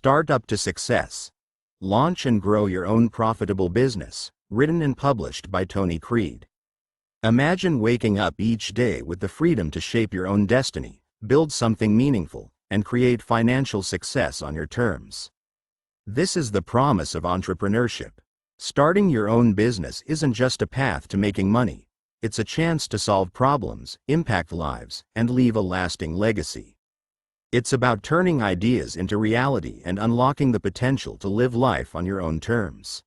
Startup to Success. Launch and grow your own profitable business. Written and published by Tony Creed. Imagine waking up each day with the freedom to shape your own destiny, build something meaningful, and create financial success on your terms. This is the promise of entrepreneurship. Starting your own business isn't just a path to making money. It's a chance to solve problems, impact lives, and leave a lasting legacy. It's about turning ideas into reality and unlocking the potential to live life on your own terms.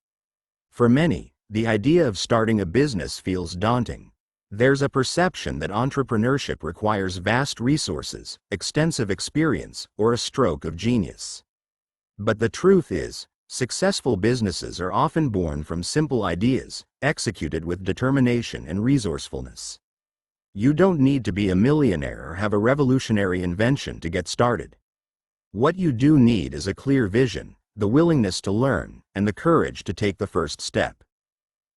For many, the idea of starting a business feels daunting. There's a perception that entrepreneurship requires vast resources, extensive experience, or a stroke of genius. But the truth is, successful businesses are often born from simple ideas, executed with determination and resourcefulness. You don't need to be a millionaire or have a revolutionary invention to get started. What you do need is a clear vision, the willingness to learn, and the courage to take the first step.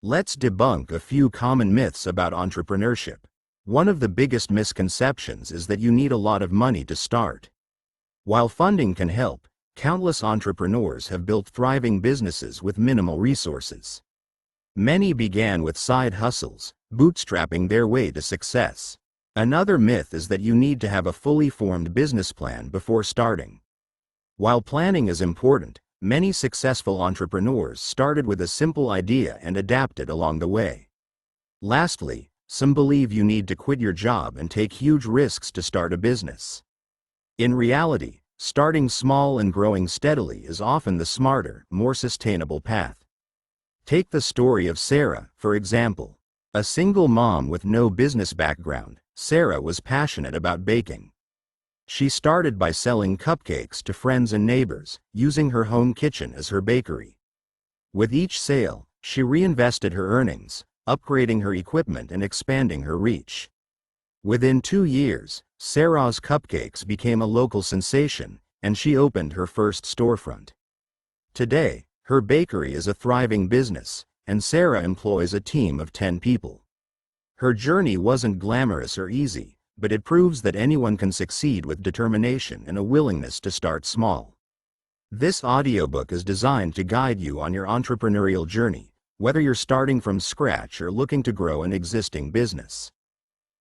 Let's debunk a few common myths about entrepreneurship. One of the biggest misconceptions is that you need a lot of money to start. While funding can help, countless entrepreneurs have built thriving businesses with minimal resources. Many began with side hustles, bootstrapping their way to success. Another myth is that you need to have a fully formed business plan before starting. While planning is important, many successful entrepreneurs started with a simple idea and adapted along the way. Lastly, some believe you need to quit your job and take huge risks to start a business. In reality, starting small and growing steadily is often the smarter, more sustainable path. Take the story of Sarah, for example. A single mom with no business background, Sarah was passionate about baking. She started by selling cupcakes to friends and neighbors, using her home kitchen as her bakery. With each sale, she reinvested her earnings, upgrading her equipment and expanding her reach. Within 2 years, Sarah's cupcakes became a local sensation, and she opened her first storefront. Today, her bakery is a thriving business, and Sarah employs a team of 10 people. Her journey wasn't glamorous or easy, but it proves that anyone can succeed with determination and a willingness to start small. This audiobook is designed to guide you on your entrepreneurial journey, whether you're starting from scratch or looking to grow an existing business.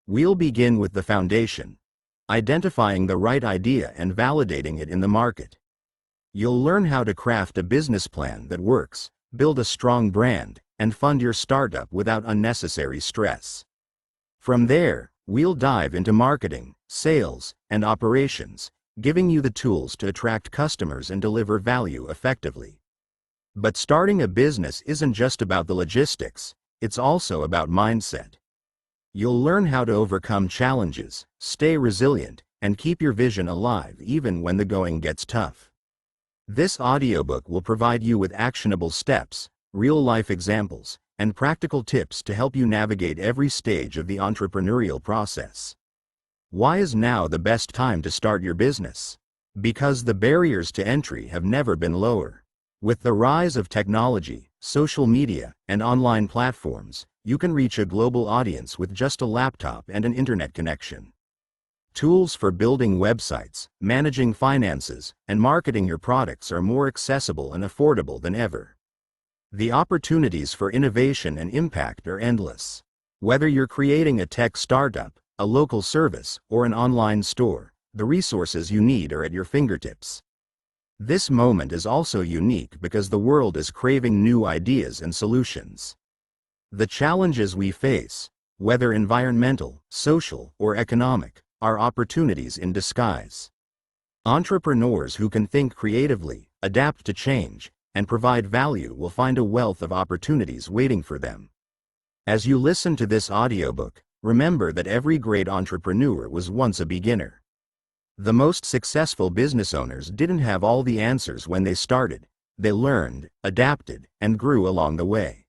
We'll begin with the foundation, identifying the right idea and validating it in the market. You'll learn how to craft a business plan that works, build a strong brand, and fund your startup without unnecessary stress. From there, we'll dive into marketing, sales, and operations, giving you the tools to attract customers and deliver value effectively. But starting a business isn't just about the logistics, it's also about mindset. You'll learn how to overcome challenges, stay resilient, and keep your vision alive even when the going gets tough. This audiobook will provide you with actionable steps, real-life examples, and practical tips to help you navigate every stage of the entrepreneurial process. Why is now the best time to start your business? Because the barriers to entry have never been lower. With the rise of technology, social media, and online platforms, you can reach a global audience with just a laptop and an internet connection. Tools for building websites, managing finances, and marketing your products are more accessible and affordable than ever. The opportunities for innovation and impact are endless. Whether you're creating a tech startup, a local service, or an online store, the resources you need are at your fingertips. This moment is also unique because the world is craving new ideas and solutions. The challenges we face, whether environmental, social, or economic, are opportunities in disguise. Entrepreneurs who can think creatively, adapt to change, and provide value will find a wealth of opportunities waiting for them. As you listen to this audiobook, remember that every great entrepreneur was once a beginner. The most successful business owners didn't have all the answers when they started. They learned, adapted, and grew along the way.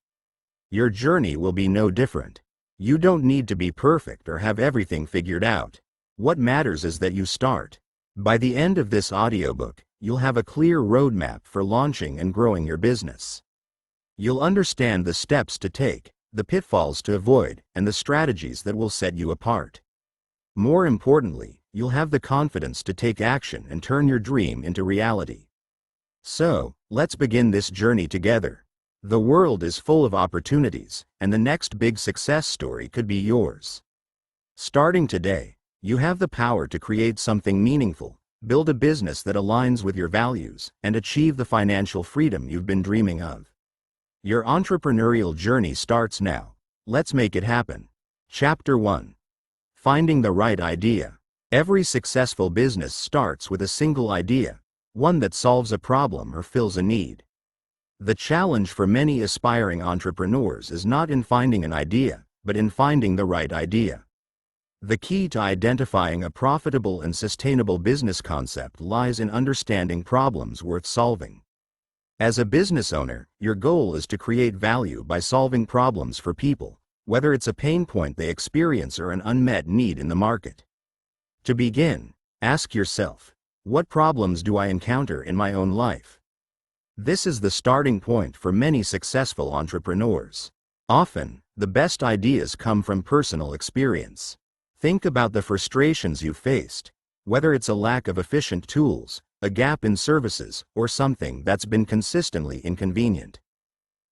Your journey will be no different. You don't need to be perfect or have everything figured out. What matters is that you start. By the end of this audiobook, you'll have a clear roadmap for launching and growing your business. You'll understand the steps to take, the pitfalls to avoid, and the strategies that will set you apart. More importantly, you'll have the confidence to take action and turn your dream into reality. So, let's begin this journey together. The world is full of opportunities, and the next big success story could be yours. Starting today, you have the power to create something meaningful, build a business that aligns with your values, and achieve the financial freedom you've been dreaming of. Your entrepreneurial journey starts now. Let's make it happen. Chapter 1. Finding the right idea. Every successful business starts with a single idea, one that solves a problem or fills a need. The challenge for many aspiring entrepreneurs is not in finding an idea, but in finding the right idea. The key to identifying a profitable and sustainable business concept lies in understanding problems worth solving. As a business owner, your goal is to create value by solving problems for people, whether it's a pain point they experience or an unmet need in the market. To begin, ask yourself, what problems do I encounter in my own life? This is the starting point for many successful entrepreneurs. Often, the best ideas come from personal experience. Think about the frustrations you've faced, whether it's a lack of efficient tools, a gap in services, or something that's been consistently inconvenient.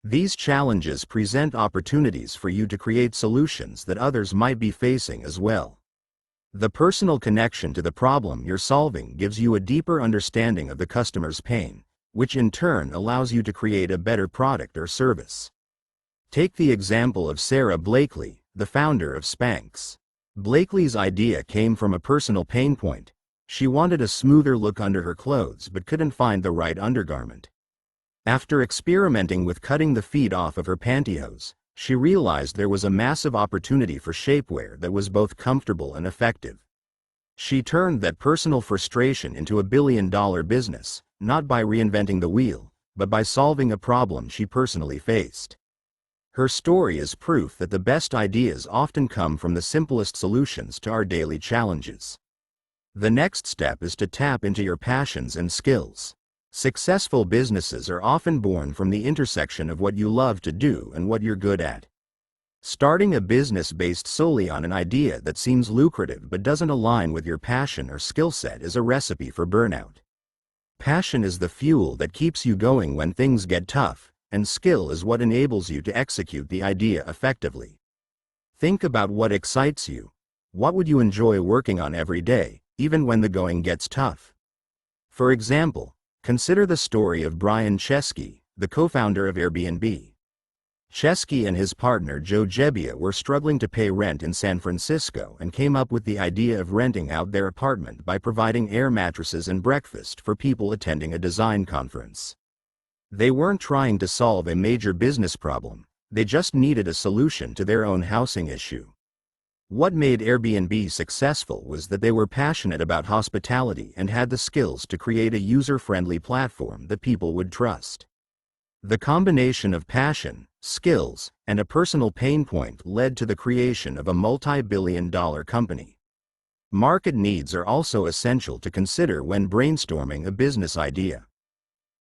These challenges present opportunities for you to create solutions that others might be facing as well. The personal connection to the problem you're solving gives you a deeper understanding of the customer's pain, which in turn allows you to create a better product or service. Take the example of Sarah Blakely, the founder of Spanx. Blakely's idea came from a personal pain point. She wanted a smoother look under her clothes but couldn't find the right undergarment. After experimenting with cutting the feet off of her pantyhose, she realized there was a massive opportunity for shapewear that was both comfortable and effective. She turned that personal frustration into a billion-dollar business, not by reinventing the wheel, but by solving a problem she personally faced. Her story is proof that the best ideas often come from the simplest solutions to our daily challenges. The next step is to tap into your passions and skills. Successful businesses are often born from the intersection of what you love to do and what you're good at. Starting a business based solely on an idea that seems lucrative but doesn't align with your passion or skill set is a recipe for burnout. Passion is the fuel that keeps you going when things get tough, and skill is what enables you to execute the idea effectively. Think about what excites you. What would you enjoy working on every day, even when the going gets tough? For example, consider the story of Brian Chesky, the co-founder of Airbnb. Chesky and his partner Joe Gebbia were struggling to pay rent in San Francisco and came up with the idea of renting out their apartment by providing air mattresses and breakfast for people attending a design conference. They weren't trying to solve a major business problem, they just needed a solution to their own housing issue. What made Airbnb successful was that they were passionate about hospitality and had the skills to create a user-friendly platform that people would trust. The combination of passion, skills, and a personal pain point led to the creation of a multi-billion-dollar company. Market needs are also essential to consider when brainstorming a business idea.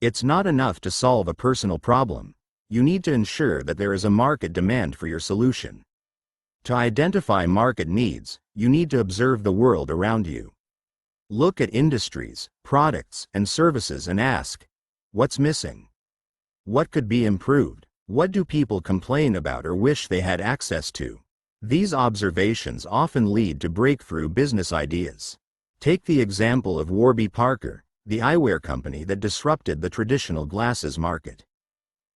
It's not enough to solve a personal problem. You need to ensure that there is a market demand for your solution. To identify market needs, you need to observe the world around you. Look at industries, products, and services and ask, what's missing? What could be improved? What do people complain about or wish they had access to? These observations often lead to breakthrough business ideas. Take the example of Warby Parker, the eyewear company that disrupted the traditional glasses market.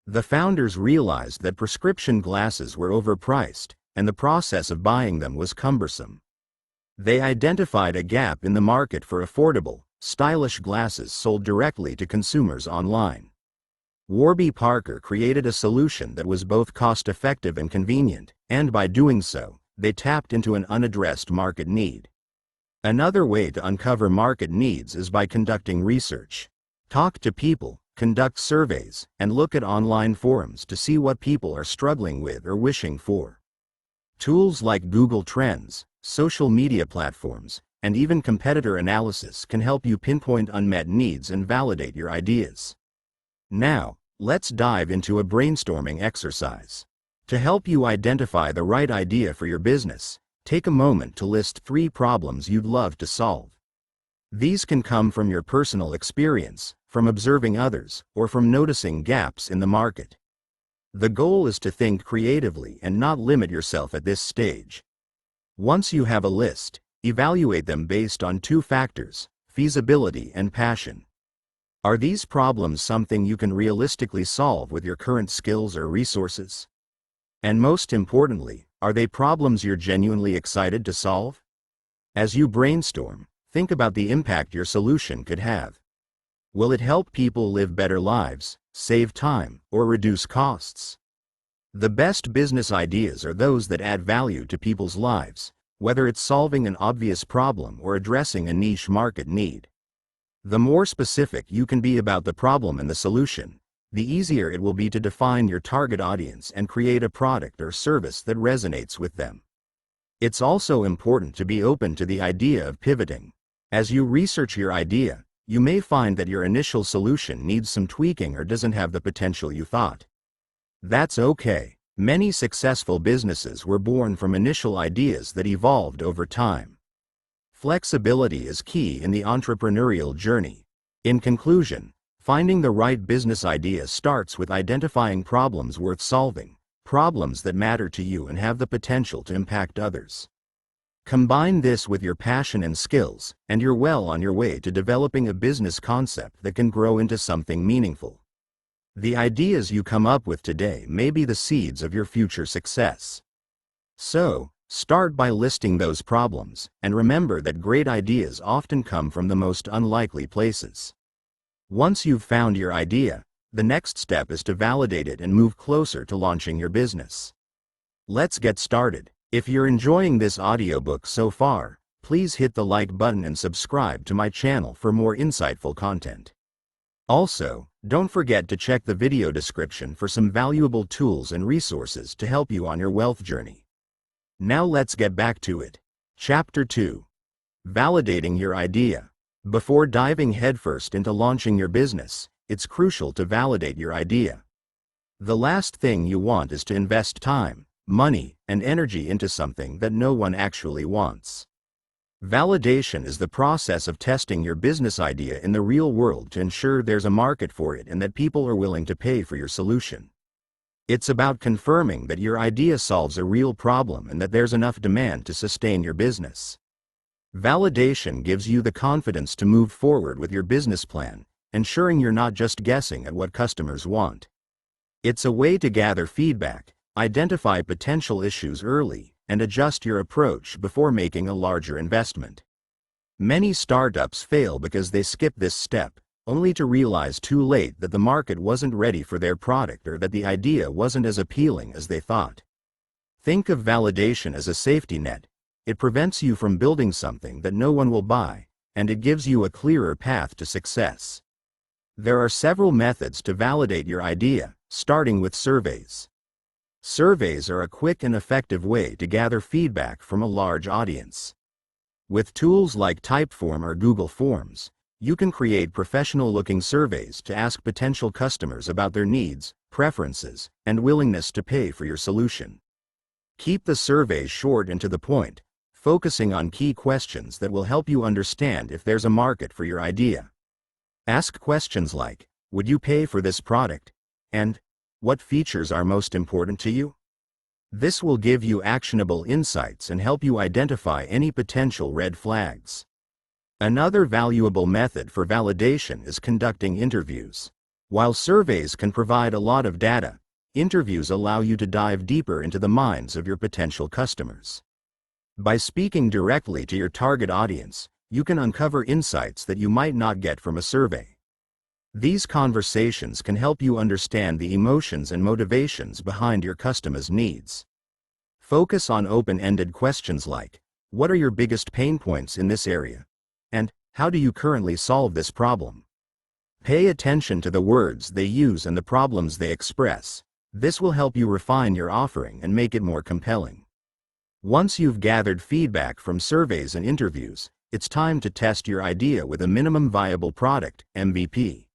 The founders realized that prescription glasses were overpriced, and the process of buying them was cumbersome. They identified a gap in the market for affordable, stylish glasses sold directly to consumers online. Warby Parker created a solution that was both cost-effective and convenient, and by doing so, they tapped into an unaddressed market need. Another way to uncover market needs is by conducting research. Talk to people, conduct surveys, and look at online forums to see what people are struggling with or wishing for. Tools like Google Trends, social media platforms, and even competitor analysis can help you pinpoint unmet needs and validate your ideas. Now, let's dive into a brainstorming exercise. To help you identify the right idea for your business, take a moment to list 3 problems you'd love to solve. These can come from your personal experience, from observing others, or from noticing gaps in the market. The goal is to think creatively and not limit yourself at this stage. Once you have a list, evaluate them based on two factors: feasibility and passion. Are these problems something you can realistically solve with your current skills or resources? And most importantly, are they problems you're genuinely excited to solve? As you brainstorm, think about the impact your solution could have. Will it help people live better lives, save time, or reduce costs? The best business ideas are those that add value to people's lives, whether it's solving an obvious problem or addressing a niche market need. The more specific you can be about the problem and the solution, the easier it will be to define your target audience and create a product or service that resonates with them. It's also important to be open to the idea of pivoting. As you research your idea, you may find that your initial solution needs some tweaking or doesn't have the potential you thought. That's okay. Many successful businesses were born from initial ideas that evolved over time. Flexibility is key in the entrepreneurial journey. In conclusion, finding the right business idea starts with identifying problems worth solving, problems that matter to you and have the potential to impact others. Combine this with your passion and skills, and you're well on your way to developing a business concept that can grow into something meaningful. The ideas you come up with today may be the seeds of your future success. So, start by listing those problems, and remember that great ideas often come from the most unlikely places. Once you've found your idea, the next step is to validate it and move closer to launching your business. Let's get started. If you're enjoying this audiobook so far, please hit the like button and subscribe to my channel for more insightful content. Also, don't forget to check the video description for some valuable tools and resources to help you on your wealth journey. Now let's get back to it. Chapter 2. Validating your idea. Before diving headfirst into launching your business, it's crucial to validate your idea. The last thing you want is to invest time, money, and energy into something that no one actually wants. Validation is the process of testing your business idea in the real world to ensure there's a market for it and that people are willing to pay for your solution. It's about confirming that your idea solves a real problem and that there's enough demand to sustain your business. Validation gives you the confidence to move forward with your business plan, ensuring you're not just guessing at what customers want. It's a way to gather feedback, identify potential issues early, and adjust your approach before making a larger investment. Many startups fail because they skip this step, only to realize too late that the market wasn't ready for their product or that the idea wasn't as appealing as they thought. Think of validation as a safety net. It prevents you from building something that no one will buy, and it gives you a clearer path to success. There are several methods to validate your idea, starting with surveys. Surveys are a quick and effective way to gather feedback from a large audience. With tools like Typeform or Google Forms, you can create professional-looking surveys to ask potential customers about their needs, preferences, and willingness to pay for your solution. Keep the surveys short and to the point, focusing on key questions that will help you understand if there's a market for your idea. Ask questions like, "Would you pay for this product?" and "What features are most important to you?" This will give you actionable insights and help you identify any potential red flags. Another valuable method for validation is conducting interviews. While surveys can provide a lot of data, interviews allow you to dive deeper into the minds of your potential customers. By speaking directly to your target audience, you can uncover insights that you might not get from a survey. These conversations can help you understand the emotions and motivations behind your customers' needs. Focus on open-ended questions like, "What are your biggest pain points in this area?" and "How do you currently solve this problem?" Pay attention to the words they use and the problems they express. This will help you refine your offering and make it more compelling. Once you've gathered feedback from surveys and interviews, it's time to test your idea with a minimum viable product, MVP.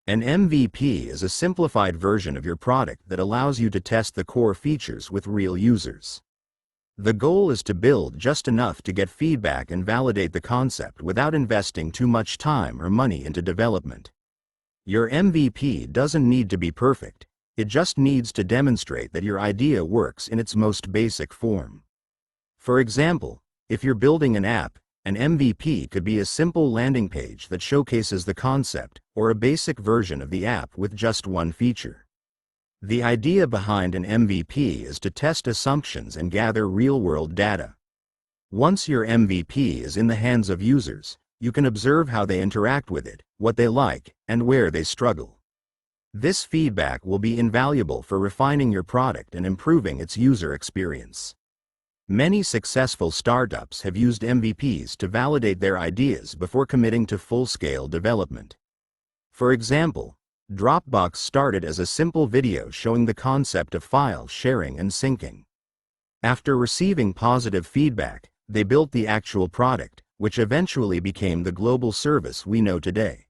An MVP is a simplified version of your product that allows you to test the core features with real users. The goal is to build just enough to get feedback and validate the concept without investing too much time or money into development. Your MVP doesn't need to be perfect, it just needs to demonstrate that your idea works in its most basic form. For example, if you're building an app, an MVP could be a simple landing page that showcases the concept, or a basic version of the app with just one feature. The idea behind an MVP is to test assumptions and gather real-world data. Once your MVP is in the hands of users, you can observe how they interact with it, what they like, and where they struggle. This feedback will be invaluable for refining your product and improving its user experience. Many successful startups have used MVPs to validate their ideas before committing to full-scale development. For example, Dropbox started as a simple video showing the concept of file sharing and syncing. After receiving positive feedback, they built the actual product, which eventually became the global service we know today.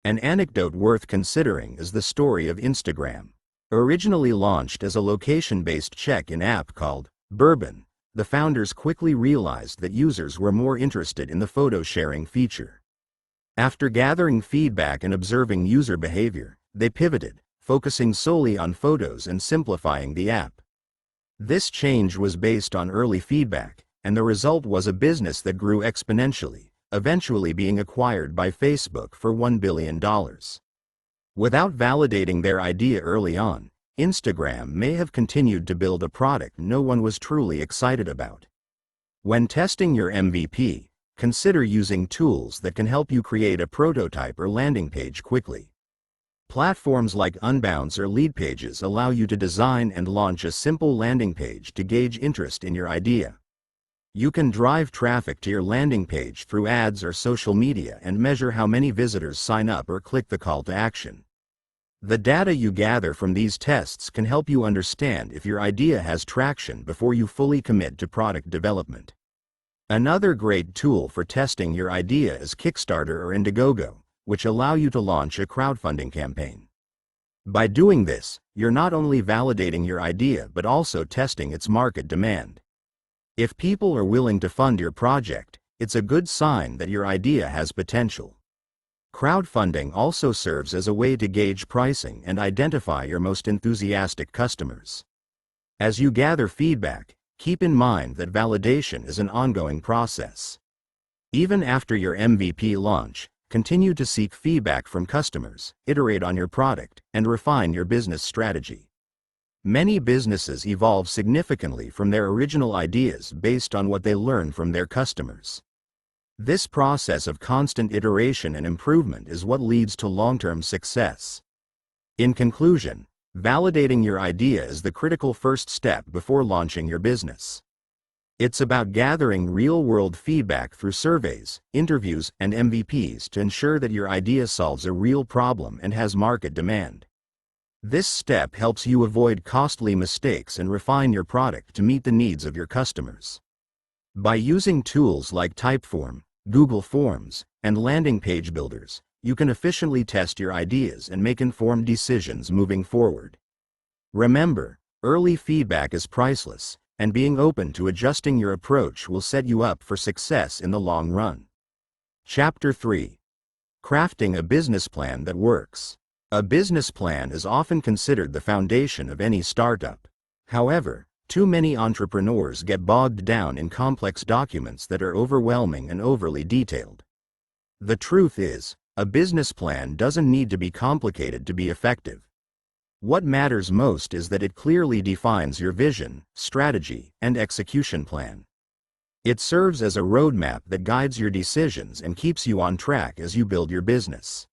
An anecdote worth considering is the story of Instagram. Originally launched as a location-based check-in app called Bourbon, the founders quickly realized that users were more interested in the photo sharing feature. After gathering feedback and observing user behavior, they pivoted, focusing solely on photos and simplifying the app. This change was based on early feedback, and the result was a business that grew exponentially, eventually being acquired by Facebook for $1 billion. Without validating their idea early on, Instagram may have continued to build a product no one was truly excited about. When testing your MVP, consider using tools that can help you create a prototype or landing page quickly. Platforms like Unbounce or Leadpages allow you to design and launch a simple landing page to gauge interest in your idea. You can drive traffic to your landing page through ads or social media and measure how many visitors sign up or click the call to action. The data you gather from these tests can help you understand if your idea has traction before you fully commit to product development. Another great tool for testing your idea is Kickstarter or Indiegogo, which allow you to launch a crowdfunding campaign. By doing this, you're not only validating your idea but also testing its market demand. If people are willing to fund your project, it's a good sign that your idea has potential. Crowdfunding also serves as a way to gauge pricing and identify your most enthusiastic customers. As you gather feedback, keep in mind that validation is an ongoing process. Even after your MVP launch, continue to seek feedback from customers, iterate on your product, and refine your business strategy. Many businesses evolve significantly from their original ideas based on what they learn from their customers. This process of constant iteration and improvement is what leads to long-term success. In conclusion, validating your idea is the critical first step before launching your business. It's about gathering real-world feedback through surveys, interviews, and MVPs to ensure that your idea solves a real problem and has market demand. This step helps you avoid costly mistakes and refine your product to meet the needs of your customers. By using tools like Typeform, Google Forms, and landing page builders, you can efficiently test your ideas and make informed decisions moving forward. Remember, early feedback is priceless, and being open to adjusting your approach will set you up for success in the long run. Chapter 3. Crafting a business plan that works. A business plan is often considered the foundation of any startup. However, too many entrepreneurs get bogged down in complex documents that are overwhelming and overly detailed. The truth is, a business plan doesn't need to be complicated to be effective. What matters most is that it clearly defines your vision, strategy, and execution plan. It serves as a roadmap that guides your decisions and keeps you on track as you build your business.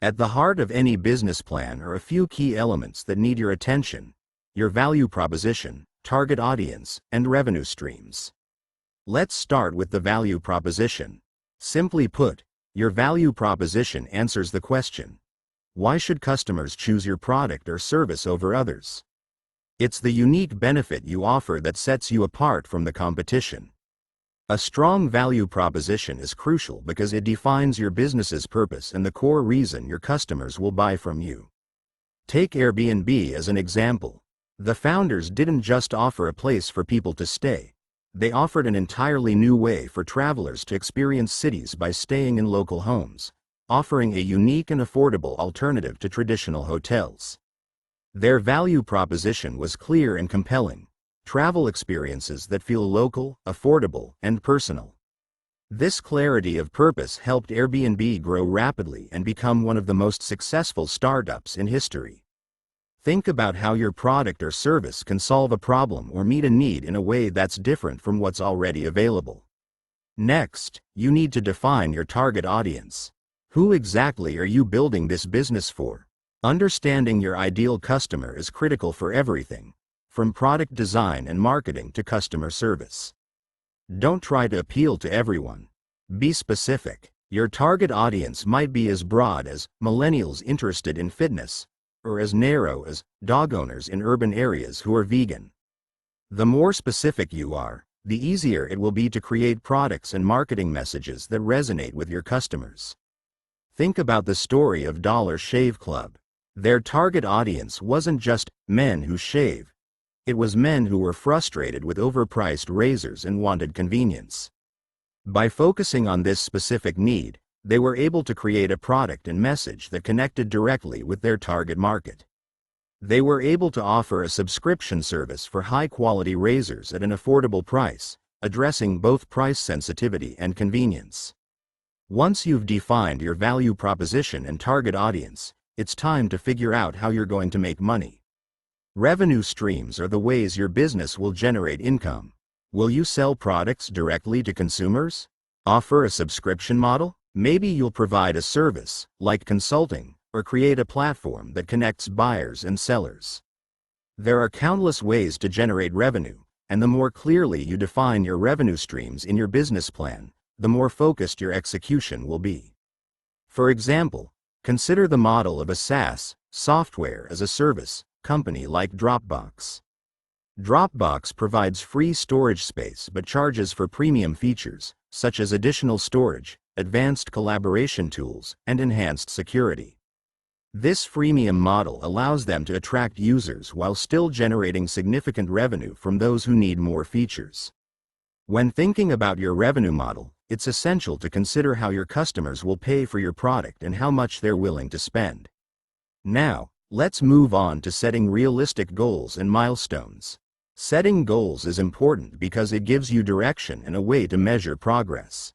At the heart of any business plan are a few key elements that need your attention: your value proposition, target audience, and revenue streams. Let's start with the value proposition. Simply put, your value proposition answers the question: why should customers choose your product or service over others? It's the unique benefit you offer that sets you apart from the competition. A strong value proposition is crucial because it defines your business's purpose and the core reason your customers will buy from you. Take Airbnb as an example. The founders didn't just offer a place for people to stay. They offered an entirely new way for travelers to experience cities by staying in local homes. offering a unique and affordable alternative to traditional hotels. Their value proposition was clear and compelling: travel experiences that feel local, affordable, and personal. This clarity of purpose helped Airbnb grow rapidly and become one of the most successful startups in history. Think about how your product or service can solve a problem or meet a need in a way that's different from what's already available. Next, you need to define your target audience. Who exactly are you building this business for? Understanding your ideal customer is critical for everything, from product design and marketing to customer service. Don't try to appeal to everyone. Be specific. Your target audience might be as broad as millennials interested in fitness, or as narrow as dog owners in urban areas who are vegan. The more specific you are, the easier it will be to create products and marketing messages that resonate with your customers. Think about the story of Dollar Shave Club. Their target audience wasn't just men who shave. It was men who were frustrated with overpriced razors and wanted convenience. By focusing on this specific need, they were able to create a product and message that connected directly with their target market. They were able to offer a subscription service for high-quality razors at an affordable price, addressing both price sensitivity and convenience. Once you've defined your value proposition and target audience, it's time to figure out how you're going to make money. Revenue streams are the ways your business will generate income. Will you sell products directly to consumers? Offer a subscription model? Maybe you'll provide a service, like consulting, or create a platform that connects buyers and sellers. There are countless ways to generate revenue, and the more clearly you define your revenue streams in your business plan, the more focused your execution will be. For example, consider the model of a SaaS, software as a service, company like Dropbox. Dropbox provides free storage space but charges for premium features, such as additional storage, advanced collaboration tools, and enhanced security. This freemium model allows them to attract users while still generating significant revenue from those who need more features. When thinking about your revenue model, it's essential to consider how your customers will pay for your product and how much they're willing to spend. Now, let's move on to setting realistic goals and milestones. Setting goals is important because it gives you direction and a way to measure progress.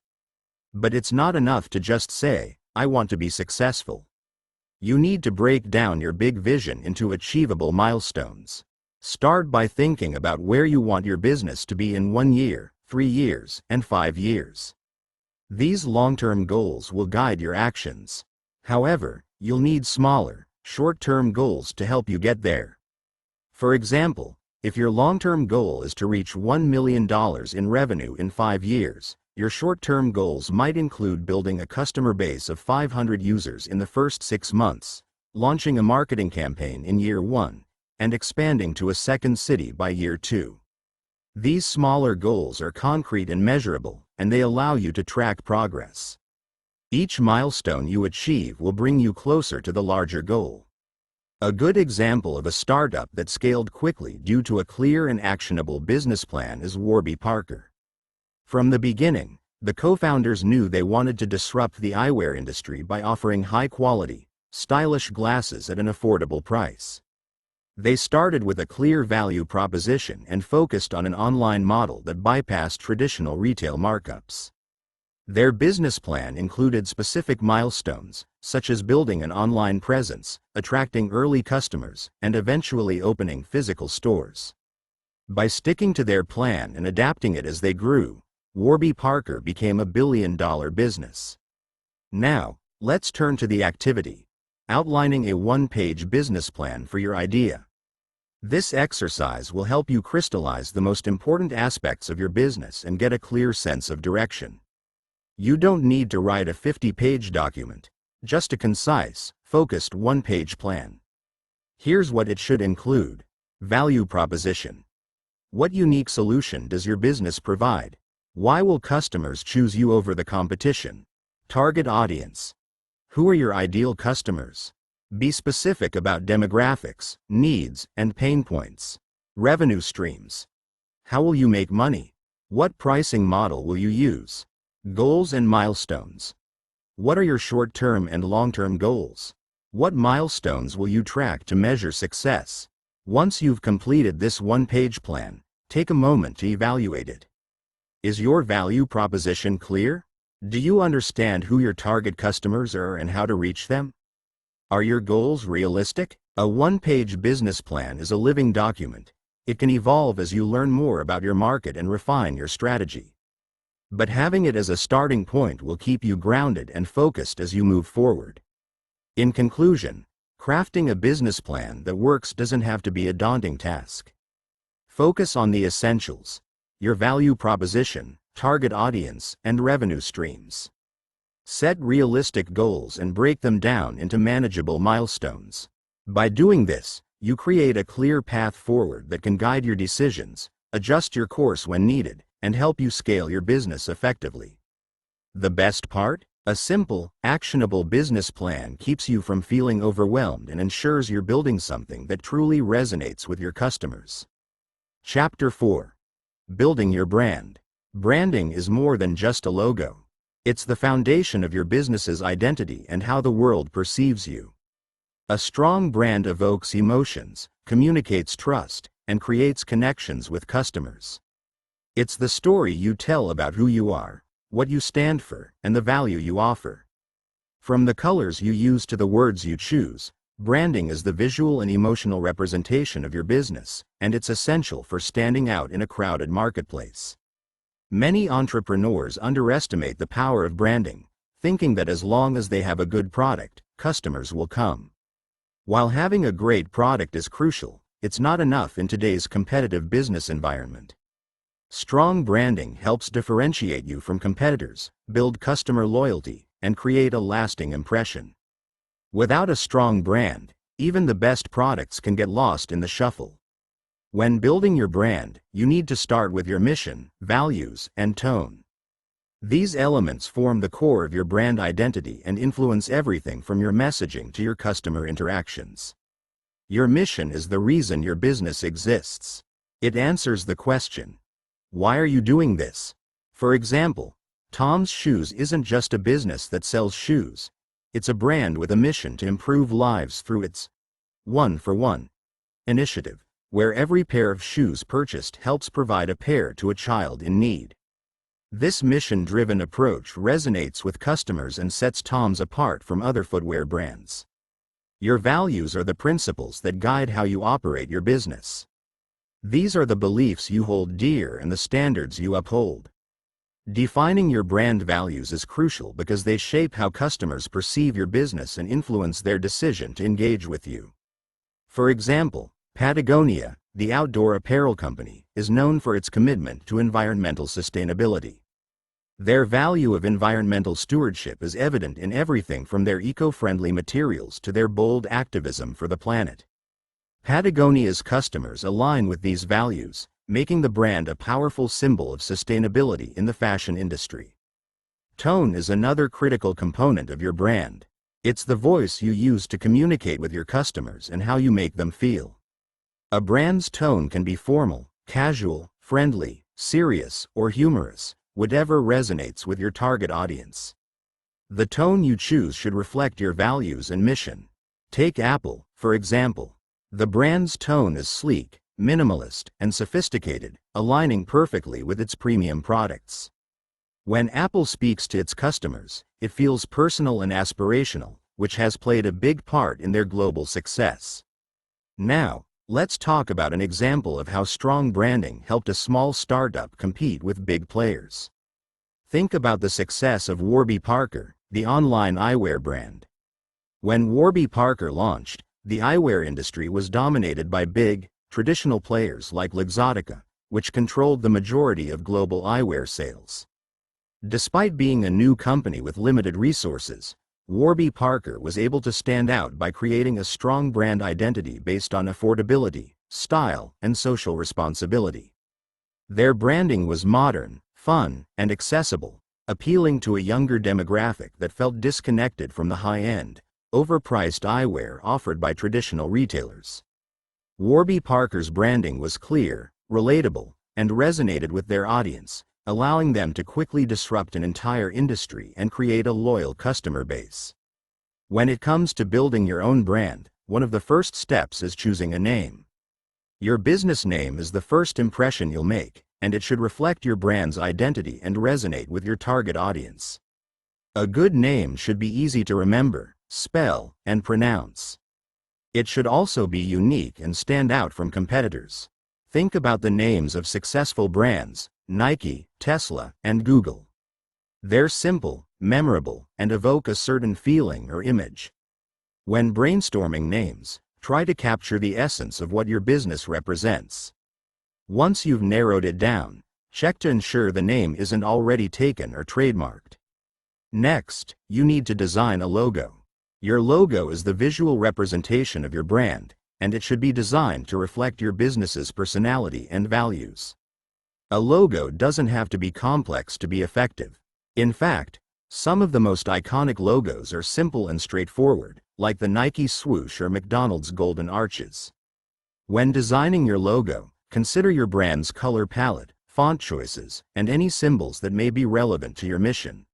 But it's not enough to just say, "I want to be successful." You need to break down your big vision into achievable milestones. Start by thinking about where you want your business to be in 1 year, 3 years, and 5 years. These long-term goals will guide your actions. However, you'll need smaller, short-term goals to help you get there. For example, if your long-term goal is to reach $1 million in revenue in 5 years, your short-term goals might include building a customer base of 500 users in the first 6 months, launching a marketing campaign in year 1, and expanding to a second city by year 2. These smaller goals are concrete and measurable, and they allow you to track progress. Each milestone you achieve will bring you closer to the larger goal. A good example of a startup that scaled quickly due to a clear and actionable business plan is Warby Parker. From the beginning, the co-founders knew they wanted to disrupt the eyewear industry by offering high-quality, stylish glasses at an affordable price. They started with a clear value proposition and focused on an online model that bypassed traditional retail markups. Their business plan included specific milestones, such as building an online presence, attracting early customers, and eventually opening physical stores. By sticking to their plan and adapting it as they grew, Warby Parker became a billion-dollar business. Now, let's turn to the activity: outlining a one-page business plan for your idea. This exercise will help you crystallize the most important aspects of your business and get a clear sense of direction. You don't need to write a 50-page document, just a concise, focused one-page plan. Here's what it should include: value proposition. What unique solution does your business provide? Why will customers choose you over the competition? Target audience. Who are your ideal customers? Be specific about demographics, needs, and pain points. Revenue streams. How will you make money? What pricing model will you use? Goals and milestones. What are your short-term and long-term goals? What milestones will you track to measure success? Once you've completed this one-page plan, take a moment to evaluate it. Is your value proposition clear? Do you understand who your target customers are and how to reach them? Are your goals realistic? A one-page business plan is a living document. It can evolve as you learn more about your market and refine your strategy. But having it as a starting point will keep you grounded and focused as you move forward. In conclusion, crafting a business plan that works doesn't have to be a daunting task. Focus on the essentials: your value proposition, target audience, and revenue streams. Set realistic goals and break them down into manageable milestones. By doing this, you create a clear path forward that can guide your decisions, adjust your course when needed, and help you scale your business effectively. The best part? A simple, actionable business plan keeps you from feeling overwhelmed and ensures you're building something that truly resonates with your customers. Chapter 4. Building your brand. Branding is more than just a logo. It's the foundation of your business's identity and how the world perceives you. A strong brand evokes emotions, communicates trust, and creates connections with customers. It's the story you tell about who you are, what you stand for, and the value you offer. From the colors you use to the words you choose, branding is the visual and emotional representation of your business, and it's essential for standing out in a crowded marketplace. Many entrepreneurs underestimate the power of branding, thinking that as long as they have a good product, customers will come. While having a great product is crucial, it's not enough in today's competitive business environment. Strong branding helps differentiate you from competitors, build customer loyalty, and create a lasting impression. Without a strong brand, even the best products can get lost in the shuffle. When building your brand, you need to start with your mission, values, and tone. These elements form the core of your brand identity and influence everything from your messaging to your customer interactions. Your mission is the reason your business exists. It answers the question, why are you doing this? For example, Tom's Shoes isn't just a business that sells shoes. It's a brand with a mission to improve lives through its One for One initiative, where every pair of shoes purchased helps provide a pair to a child in need. This mission-driven approach resonates with customers and sets Tom's apart from other footwear brands. Your values are the principles that guide how you operate your business. These are the beliefs you hold dear and the standards you uphold. Defining your brand values is crucial because they shape how customers perceive your business and influence their decision to engage with you. For example, Patagonia, the outdoor apparel company, is known for its commitment to environmental sustainability. Their value of environmental stewardship is evident in everything from their eco-friendly materials to their bold activism for the planet. Patagonia's customers align with these values, making the brand a powerful symbol of sustainability in the fashion industry. Tone is another critical component of your brand. It's the voice you use to communicate with your customers and how you make them feel. A brand's tone can be formal, casual, friendly, serious, or humorous, whatever resonates with your target audience. The tone you choose should reflect your values and mission. Take Apple, for example. The brand's tone is sleek, minimalist, and sophisticated, aligning perfectly with its premium products. When Apple speaks to its customers, it feels personal and aspirational, which has played a big part in their global success. Now, let's talk about an example of how strong branding helped a small startup compete with big players. Think about the success of Warby Parker, the online eyewear brand. When Warby Parker launched, the eyewear industry was dominated by big, traditional players like Luxottica, which controlled the majority of global eyewear sales. Despite being a new company with limited resources, Warby Parker was able to stand out by creating a strong brand identity based on affordability, style, and social responsibility. Their branding was modern, fun, and accessible, appealing to a younger demographic that felt disconnected from the high-end, overpriced eyewear offered by traditional retailers. Warby Parker's branding was clear, relatable, and resonated with their audience, allowing them to quickly disrupt an entire industry and create a loyal customer base. When it comes to building your own brand, one of the first steps is choosing a name. Your business name is the first impression you'll make, and it should reflect your brand's identity and resonate with your target audience. A good name should be easy to remember, spell, and pronounce. It should also be unique and stand out from competitors. Think about the names of successful brands, Nike, Tesla, and Google. They're simple, memorable, and evoke a certain feeling or image. When brainstorming names, try to capture the essence of what your business represents. Once you've narrowed it down, check to ensure the name isn't already taken or trademarked. Next, you need to design a logo. Your logo is the visual representation of your brand, and it should be designed to reflect your business's personality and values. A logo doesn't have to be complex to be effective. In fact, some of the most iconic logos are simple and straightforward, like the Nike swoosh or McDonald's golden arches. When designing your logo, consider your brand's color palette, font choices, and any symbols that may be relevant to your mission.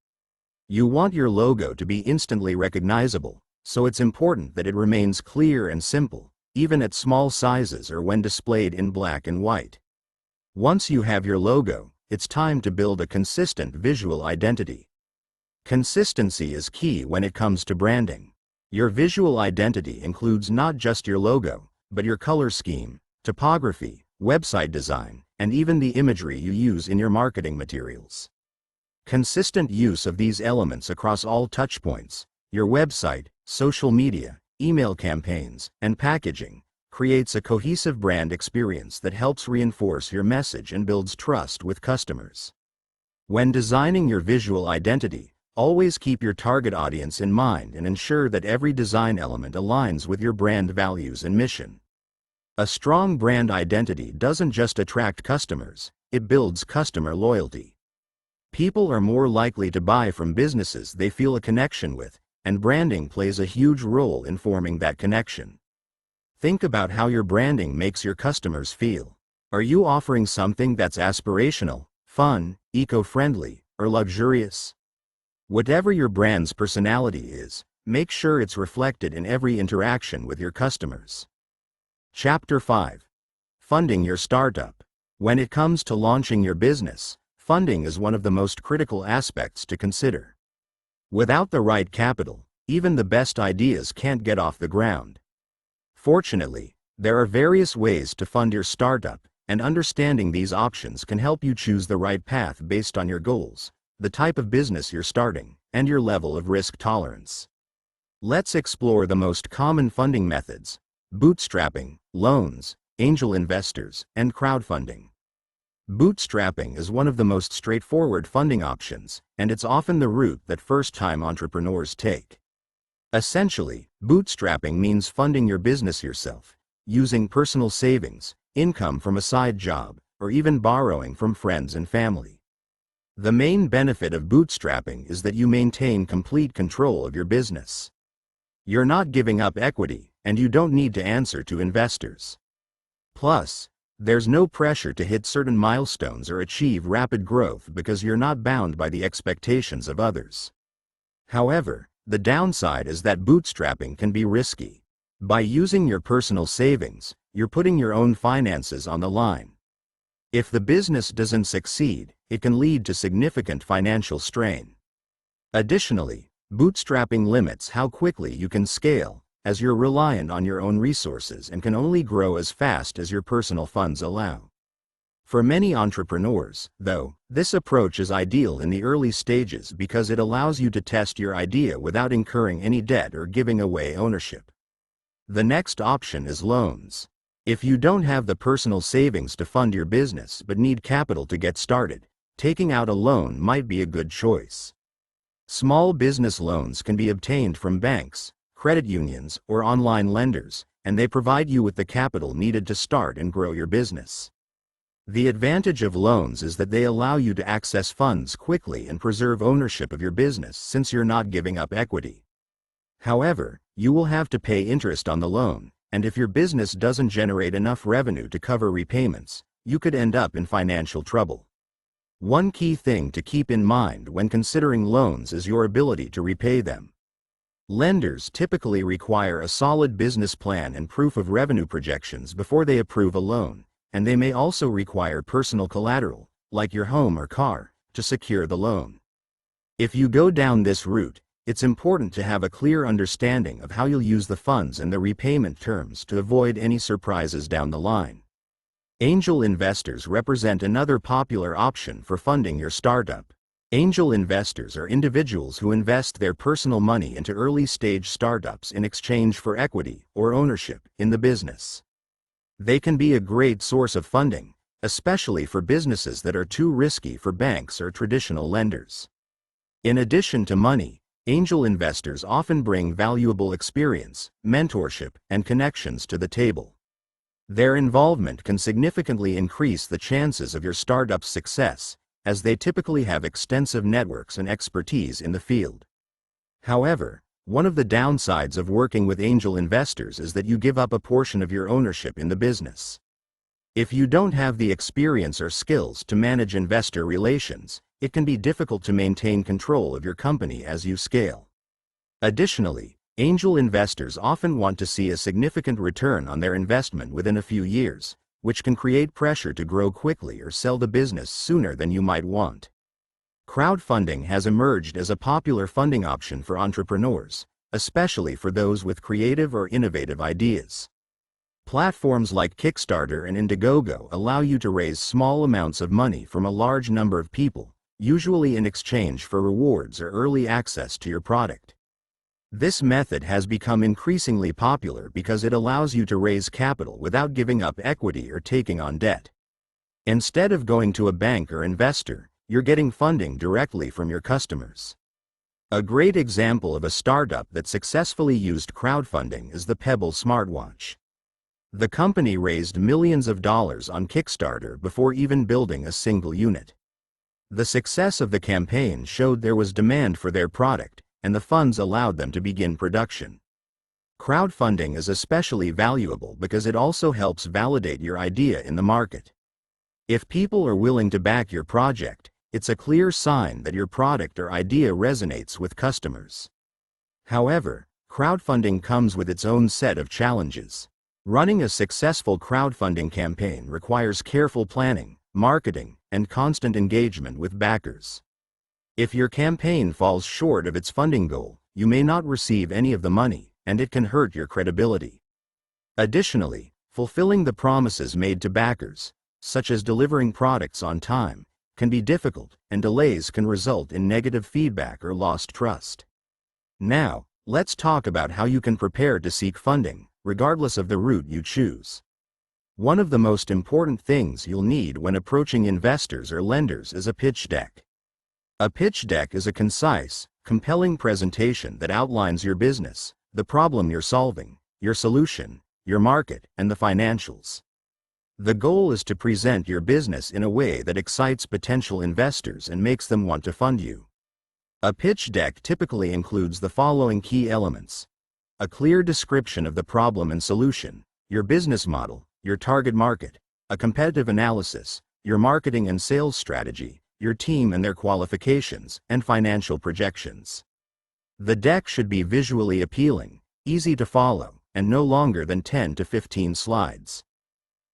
You want your logo to be instantly recognizable, so it's important that it remains clear and simple, even at small sizes or when displayed in black and white. Once you have your logo, it's time to build a consistent visual identity. Consistency is key when it comes to branding. Your visual identity includes not just your logo, but your color scheme, typography, website design, and even the imagery you use in your marketing materials. Consistent use of these elements across all touchpoints, your website, social media, email campaigns, and packaging, creates a cohesive brand experience that helps reinforce your message and builds trust with customers. When designing your visual identity, always keep your target audience in mind and ensure that every design element aligns with your brand values and mission. A strong brand identity doesn't just attract customers, it builds customer loyalty. People are more likely to buy from businesses they feel a connection with, and branding plays a huge role in forming that connection. Think about how your branding makes your customers feel. Are you offering something that's aspirational, fun, eco-friendly, or luxurious? Whatever your brand's personality is, make sure it's reflected in every interaction with your customers. Chapter 5. Funding your startup. When it comes to launching your business, funding is one of the most critical aspects to consider. Without the right capital, even the best ideas can't get off the ground. Fortunately, there are various ways to fund your startup, and understanding these options can help you choose the right path based on your goals, the type of business you're starting, and your level of risk tolerance. Let's explore the most common funding methods: bootstrapping, loans, angel investors, and crowdfunding. Bootstrapping is one of the most straightforward funding options, and it's often the route that first-time entrepreneurs take. Essentially, bootstrapping means funding your business yourself, using personal savings, income from a side job, or even borrowing from friends and family. The main benefit of bootstrapping is that you maintain complete control of your business. You're not giving up equity, and you don't need to answer to investors. Plus, there's no pressure to hit certain milestones or achieve rapid growth because you're not bound by the expectations of others. However, the downside is that bootstrapping can be risky. By using your personal savings, you're putting your own finances on the line. If the business doesn't succeed, it can lead to significant financial strain. Additionally, bootstrapping limits how quickly you can scale, as you're reliant on your own resources and can only grow as fast as your personal funds allow. For many entrepreneurs, though, this approach is ideal in the early stages because it allows you to test your idea without incurring any debt or giving away ownership. The next option is loans. If you don't have the personal savings to fund your business but need capital to get started, taking out a loan might be a good choice. Small business loans can be obtained from banks, credit unions, or online lenders, and they provide you with the capital needed to start and grow your business. The advantage of loans is that they allow you to access funds quickly and preserve ownership of your business since you're not giving up equity. However, you will have to pay interest on the loan, and if your business doesn't generate enough revenue to cover repayments, you could end up in financial trouble. One key thing to keep in mind when considering loans is your ability to repay them. Lenders typically require a solid business plan and proof of revenue projections before they approve a loan, and they may also require personal collateral, like your home or car, to secure the loan. If you go down this route, it's important to have a clear understanding of how you'll use the funds and the repayment terms to avoid any surprises down the line. Angel investors represent another popular option for funding your startup. Angel investors are individuals who invest their personal money into early-stage startups in exchange for equity or ownership in the business. They can be a great source of funding, especially for businesses that are too risky for banks or traditional lenders. In addition to money, angel investors often bring valuable experience, mentorship, and connections to the table. Their involvement can significantly increase the chances of your startup's success, as they typically have extensive networks and expertise in the field. However, one of the downsides of working with angel investors is that you give up a portion of your ownership in the business. If you don't have the experience or skills to manage investor relations, it can be difficult to maintain control of your company as you scale. Additionally, angel investors often want to see a significant return on their investment within a few years, which can create pressure to grow quickly or sell the business sooner than you might want. Crowdfunding has emerged as a popular funding option for entrepreneurs, especially for those with creative or innovative ideas. Platforms like Kickstarter and Indiegogo allow you to raise small amounts of money from a large number of people, usually in exchange for rewards or early access to your product. This method has become increasingly popular because it allows you to raise capital without giving up equity or taking on debt. Instead of going to a bank or investor, you're getting funding directly from your customers. A great example of a startup that successfully used crowdfunding is the Pebble smartwatch. The company raised millions of dollars on Kickstarter before even building a single unit. The success of the campaign showed there was demand for their product, and the funds allowed them to begin production. Crowdfunding is especially valuable because it also helps validate your idea in the market. If people are willing to back your project, it's a clear sign that your product or idea resonates with customers. However, crowdfunding comes with its own set of challenges. Running a successful crowdfunding campaign requires careful planning, marketing, and constant engagement with backers. If your campaign falls short of its funding goal, you may not receive any of the money, and it can hurt your credibility. Additionally, fulfilling the promises made to backers, such as delivering products on time, can be difficult, and delays can result in negative feedback or lost trust. Now, let's talk about how you can prepare to seek funding, regardless of the route you choose. One of the most important things you'll need when approaching investors or lenders is a pitch deck. A pitch deck is a concise, compelling presentation that outlines your business, the problem you're solving, your solution, your market, and the financials. The goal is to present your business in a way that excites potential investors and makes them want to fund you. A pitch deck typically includes the following key elements: a clear description of the problem and solution, your business model, your target market, a competitive analysis, your marketing and sales strategy, your team and their qualifications, and financial projections. The deck should be visually appealing, easy to follow, and no longer than 10 to 15 slides.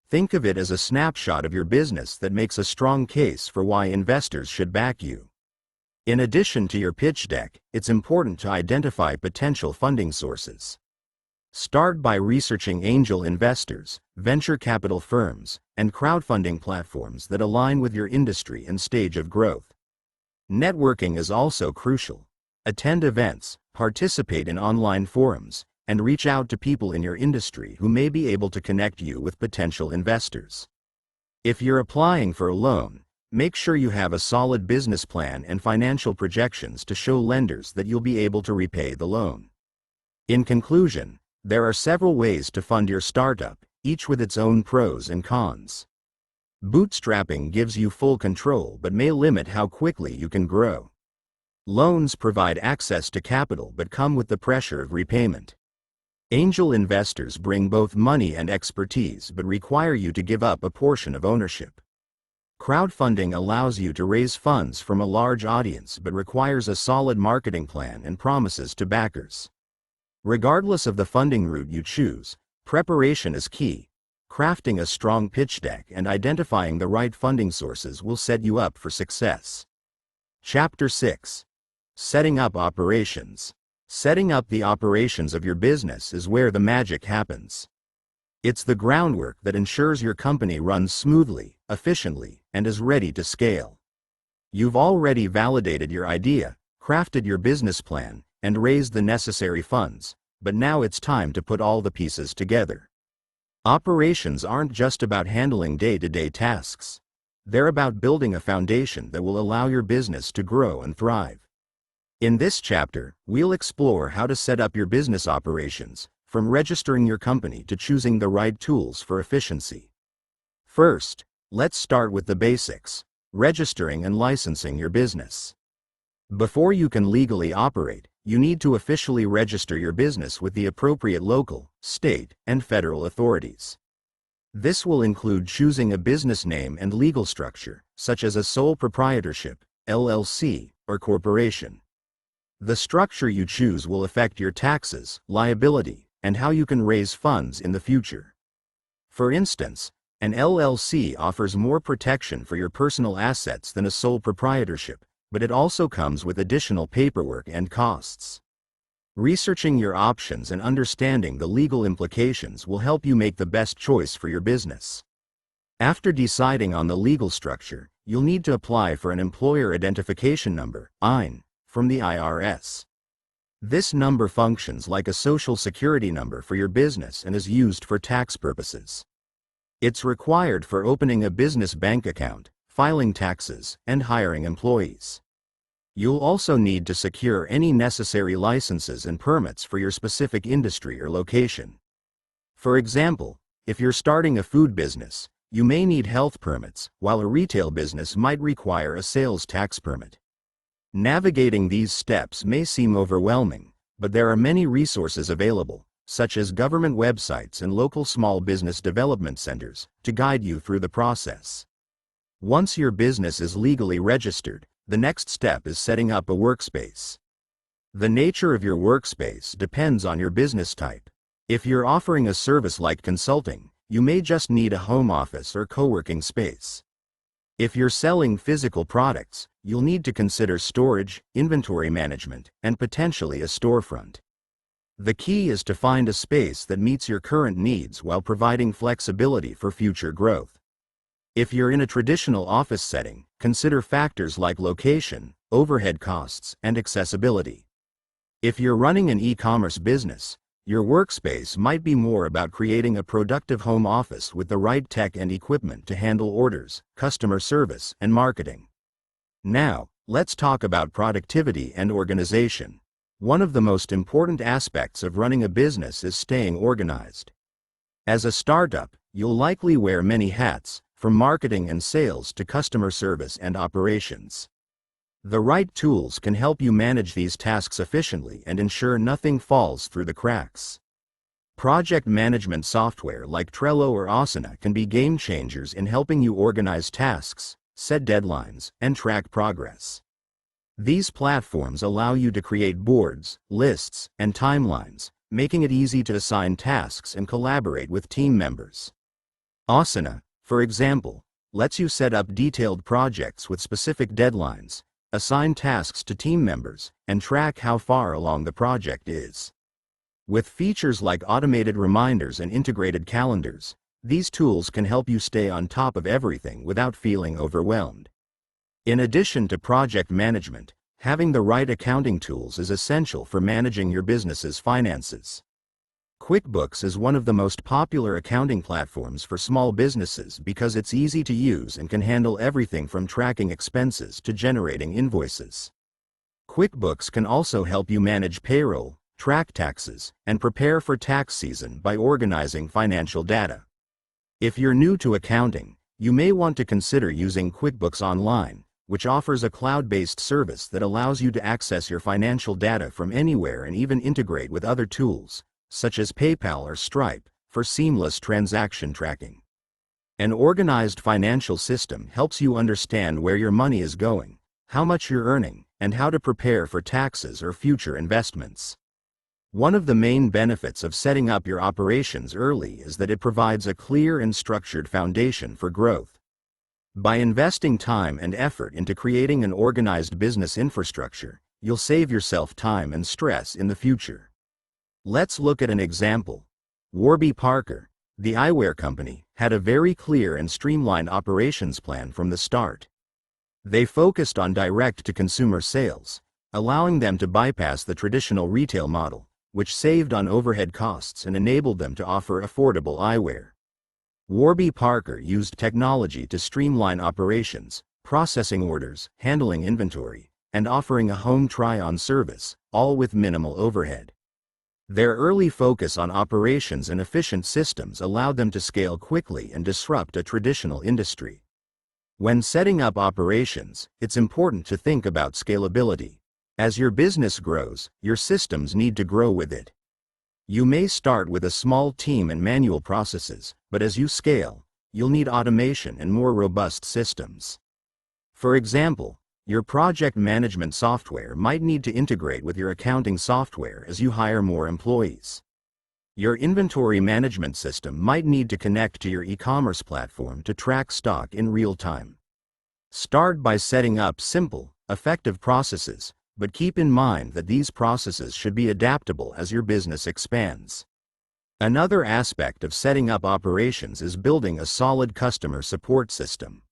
Think of it as a snapshot of your business that makes a strong case for why investors should back you. In addition to your pitch deck, it's important to identify potential funding sources. Start by researching angel investors, venture capital firms, and crowdfunding platforms that align with your industry and stage of growth. Networking is also crucial. Attend events, participate in online forums, and reach out to people in your industry who may be able to connect you with potential investors. If you're applying for a loan, make sure you have a solid business plan and financial projections to show lenders that you'll be able to repay the loan. In conclusion, there are several ways to fund your startup, each with its own pros and cons. Bootstrapping gives you full control but may limit how quickly you can grow. Loans provide access to capital but come with the pressure of repayment. Angel investors bring both money and expertise but require you to give up a portion of ownership. Crowdfunding allows you to raise funds from a large audience but requires a solid marketing plan and promises to backers. Regardless of the funding route you choose, preparation is key. Crafting a strong pitch deck and identifying the right funding sources will set you up for success. Chapter 6. Setting up operations. Setting up the operations of your business is where the magic happens. It's the groundwork that ensures your company runs smoothly, efficiently, and is ready to scale. You've already validated your idea, crafted your business plan, and raised the necessary funds, but now it's time to put all the pieces together. Operations aren't just about handling day-to-day tasks. They're about building a foundation that will allow your business to grow and thrive. In this chapter, we'll explore how to set up your business operations, from registering your company to choosing the right tools for efficiency. First, let's start with the basics: registering and licensing your business. Before you can legally operate, you need to officially register your business with the appropriate local, state, and federal authorities. This will include choosing a business name and legal structure, such as a sole proprietorship, LLC, or corporation. The structure you choose will affect your taxes, liability, and how you can raise funds in the future. For instance, an LLC offers more protection for your personal assets than a sole proprietorship, but it also comes with additional paperwork and costs. Researching your options and understanding the legal implications will help you make the best choice for your business. After deciding on the legal structure, you'll need to apply for an Employer Identification Number, EIN, from the IRS. This number functions like a social security number for your business and is used for tax purposes. It's required for opening a business bank account, filing taxes, and hiring employees. You'll also need to secure any necessary licenses and permits for your specific industry or location. For example, if you're starting a food business, you may need health permits, while a retail business might require a sales tax permit. Navigating these steps may seem overwhelming, but there are many resources available, such as government websites and local small business development centers, to guide you through the process. Once your business is legally registered, the next step is setting up a workspace. The nature of your workspace depends on your business type. If you're offering a service like consulting, you may just need a home office or co-working space. If you're selling physical products, you'll need to consider storage, inventory management, and potentially a storefront. The key is to find a space that meets your current needs while providing flexibility for future growth. If you're in a traditional office setting, consider factors like location, overhead costs, and accessibility. If you're running an e-commerce business, your workspace might be more about creating a productive home office with the right tech and equipment to handle orders, customer service, and marketing. Now, let's talk about productivity and organization. One of the most important aspects of running a business is staying organized. As a startup, you'll likely wear many hats, from marketing and sales to customer service and operations. The right tools can help you manage these tasks efficiently and ensure nothing falls through the cracks. Project management software like Trello or Asana can be game changers in helping you organize tasks, set deadlines, and track progress. These platforms allow you to create boards, lists, and timelines, making it easy to assign tasks and collaborate with team members. Asana, for example, lets you set up detailed projects with specific deadlines, assign tasks to team members, and track how far along the project is. With features like automated reminders and integrated calendars, these tools can help you stay on top of everything without feeling overwhelmed. In addition to project management, having the right accounting tools is essential for managing your business's finances. QuickBooks is one of the most popular accounting platforms for small businesses because it's easy to use and can handle everything from tracking expenses to generating invoices. QuickBooks can also help you manage payroll, track taxes, and prepare for tax season by organizing financial data. If you're new to accounting, you may want to consider using QuickBooks Online, which offers a cloud-based service that allows you to access your financial data from anywhere and even integrate with other tools, such as PayPal or Stripe, for seamless transaction tracking. An organized financial system helps you understand where your money is going, how much you're earning, and how to prepare for taxes or future investments. One of the main benefits of setting up your operations early is that it provides a clear and structured foundation for growth. By investing time and effort into creating an organized business infrastructure, you'll save yourself time and stress in the future. Let's look at an example. Warby Parker, the eyewear company, had a very clear and streamlined operations plan from the start. They focused on direct-to-consumer sales, allowing them to bypass the traditional retail model, which saved on overhead costs and enabled them to offer affordable eyewear. Warby Parker used technology to streamline operations, processing orders, handling inventory, and offering a home try-on service, all with minimal overhead. Their early focus on operations and efficient systems allowed them to scale quickly and disrupt a traditional industry. When setting up operations, it's important to think about scalability. As your business grows, your systems need to grow with it. You may start with a small team and manual processes, but as you scale, you'll need automation and more robust systems. For example, your project management software might need to integrate with your accounting software as you hire more employees. Your inventory management system might need to connect to your e-commerce platform to track stock in real time. Start by setting up simple, effective processes, but keep in mind that these processes should be adaptable as your business expands. Another aspect of setting up operations is building a solid customer support system.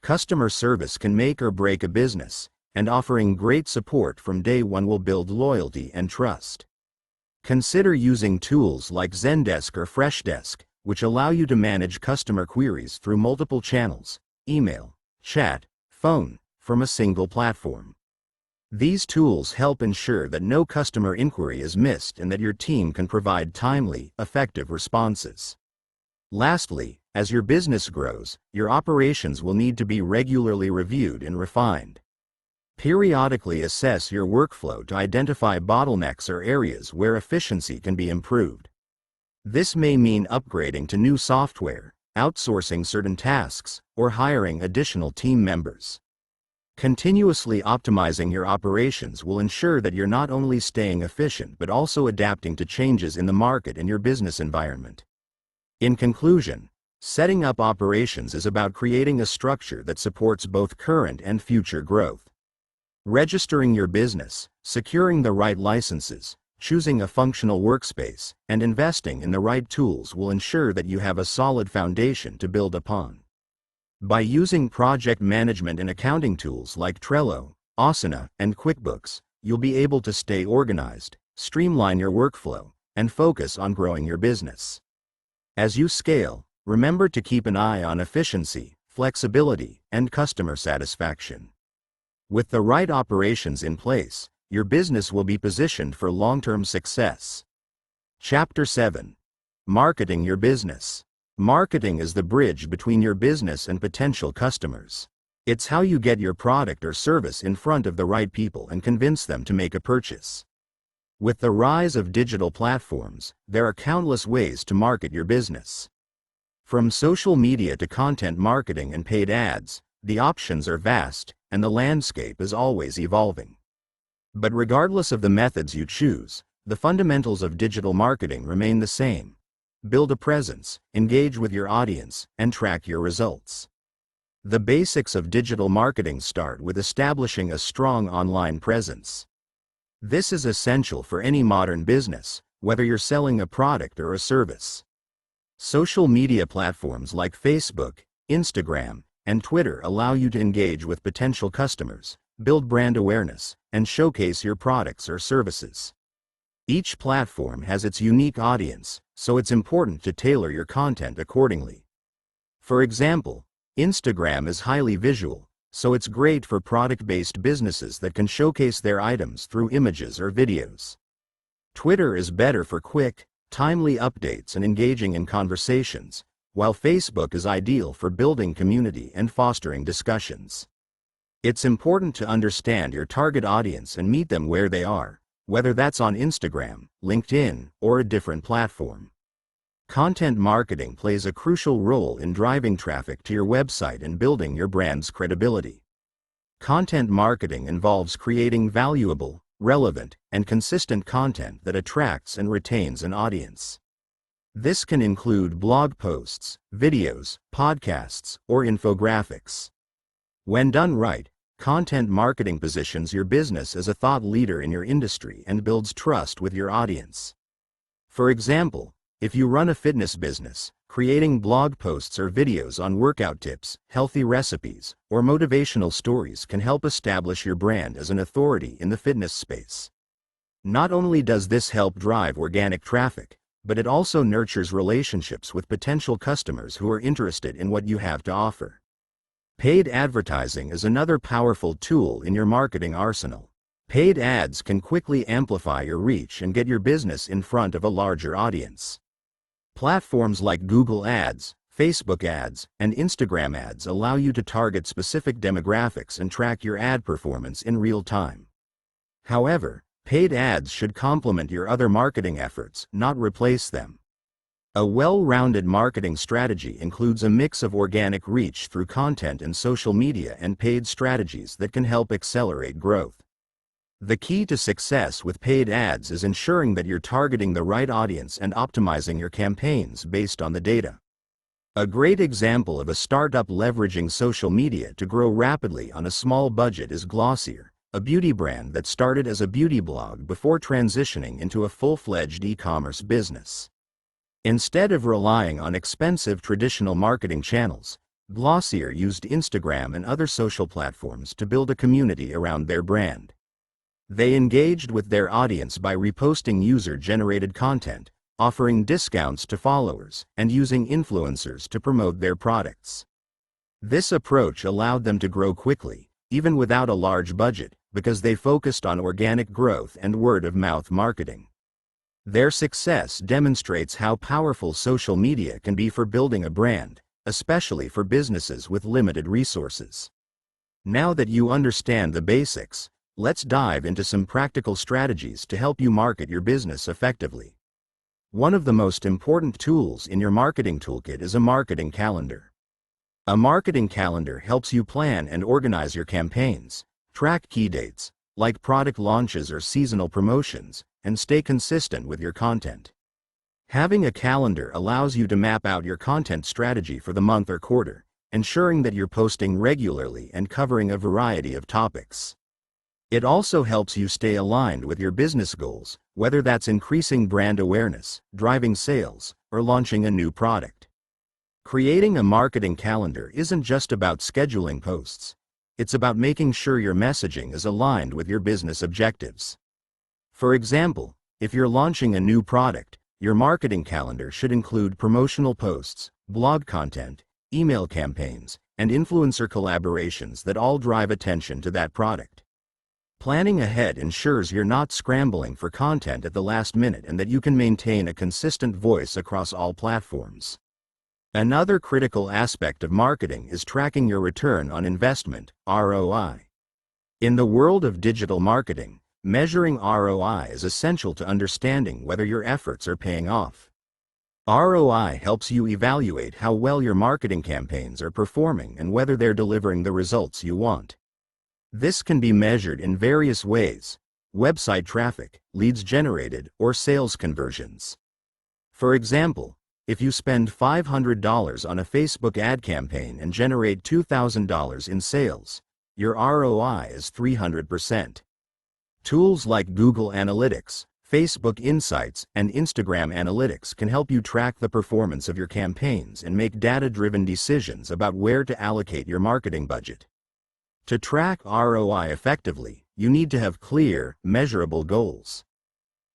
Customer service can make or break a business, and offering great support from day one will build loyalty and trust. Consider using tools like Zendesk or Freshdesk, which allow you to manage customer queries through multiple channels, email, chat, phone, from a single platform. These tools help ensure that no customer inquiry is missed and that your team can provide timely, effective responses. Lastly, as your business grows, your operations will need to be regularly reviewed and refined. Periodically assess your workflow to identify bottlenecks or areas where efficiency can be improved. This may mean upgrading to new software, outsourcing certain tasks, or hiring additional team members. Continuously optimizing your operations will ensure that you're not only staying efficient but also adapting to changes in the market and your business environment. In conclusion, setting up operations is about creating a structure that supports both current and future growth. Registering your business, securing the right licenses, choosing a functional workspace, and investing in the right tools will ensure that you have a solid foundation to build upon. By using project management and accounting tools like Trello, Asana, and QuickBooks, you'll be able to stay organized, streamline your workflow, and focus on growing your business. As you scale, remember to keep an eye on efficiency, flexibility, and customer satisfaction. With the right operations in place, your business will be positioned for long-term success. Chapter 7. Marketing your business. Marketing is the bridge between your business and potential customers. It's how you get your product or service in front of the right people and convince them to make a purchase. With the rise of digital platforms, there are countless ways to market your business. From social media to content marketing and paid ads, the options are vast, and the landscape is always evolving. But regardless of the methods you choose, the fundamentals of digital marketing remain the same. Build a presence, engage with your audience, and track your results. The basics of digital marketing start with establishing a strong online presence. This is essential for any modern business, whether you're selling a product or a service. Social media platforms like Facebook, Instagram, and Twitter allow you to engage with potential customers, build brand awareness, and showcase your products or services. Each platform has its unique audience, so it's important to tailor your content accordingly. For example, Instagram is highly visual, so it's great for product-based businesses that can showcase their items through images or videos. Twitter is better for quick, timely updates and engaging in conversations, while Facebook is ideal for building community and fostering discussions. It's important to understand your target audience and meet them where they are, whether that's on Instagram, LinkedIn, or a different platform. Content marketing plays a crucial role in driving traffic to your website and building your brand's credibility. Content marketing involves creating valuable, relevant, and consistent content that attracts and retains an audience. This can include blog posts, videos, podcasts, or infographics. When done right, content marketing positions your business as a thought leader in your industry and builds trust with your audience. For example, if you run a fitness business, creating blog posts or videos on workout tips, healthy recipes, or motivational stories can help establish your brand as an authority in the fitness space. Not only does this help drive organic traffic, but it also nurtures relationships with potential customers who are interested in what you have to offer. Paid advertising is another powerful tool in your marketing arsenal. Paid ads can quickly amplify your reach and get your business in front of a larger audience. Platforms like Google Ads, Facebook ads, and Instagram ads allow you to target specific demographics and track your ad performance in real time. However, paid ads should complement your other marketing efforts, not replace them. A well-rounded marketing strategy includes a mix of organic reach through content and social media and paid strategies that can help accelerate growth. The key to success with paid ads is ensuring that you're targeting the right audience and optimizing your campaigns based on the data. A great example of a startup leveraging social media to grow rapidly on a small budget is Glossier, a beauty brand that started as a beauty blog before transitioning into a full-fledged e-commerce business. Instead of relying on expensive traditional marketing channels, Glossier used Instagram and other social platforms to build a community around their brand. They engaged with their audience by reposting user-generated content, offering discounts to followers, and using influencers to promote their products. This approach allowed them to grow quickly, even without a large budget, because they focused on organic growth and word-of-mouth marketing. Their success demonstrates how powerful social media can be for building a brand, especially for businesses with limited resources. Now that you understand the basics, let's dive into some practical strategies to help you market your business effectively. One of the most important tools in your marketing toolkit is a marketing calendar. A marketing calendar helps you plan and organize your campaigns, track key dates, like product launches or seasonal promotions, and stay consistent with your content. Having a calendar allows you to map out your content strategy for the month or quarter, ensuring that you're posting regularly and covering a variety of topics. It also helps you stay aligned with your business goals, whether that's increasing brand awareness, driving sales, or launching a new product. Creating a marketing calendar isn't just about scheduling posts. It's about making sure your messaging is aligned with your business objectives. For example, if you're launching a new product, your marketing calendar should include promotional posts, blog content, email campaigns, and influencer collaborations that all drive attention to that product. Planning ahead ensures you're not scrambling for content at the last minute and that you can maintain a consistent voice across all platforms. Another critical aspect of marketing is tracking your return on investment, ROI. In the world of digital marketing, measuring ROI is essential to understanding whether your efforts are paying off. ROI helps you evaluate how well your marketing campaigns are performing and whether they're delivering the results you want. This can be measured in various ways: website traffic, leads generated, or sales conversions. For example, if you spend $500 on a Facebook ad campaign and generate $2,000 in sales, your ROI is 300%. Tools like Google Analytics, Facebook Insights, and Instagram Analytics can help you track the performance of your campaigns and make data-driven decisions about where to allocate your marketing budget. To track ROI effectively, you need to have clear, measurable goals.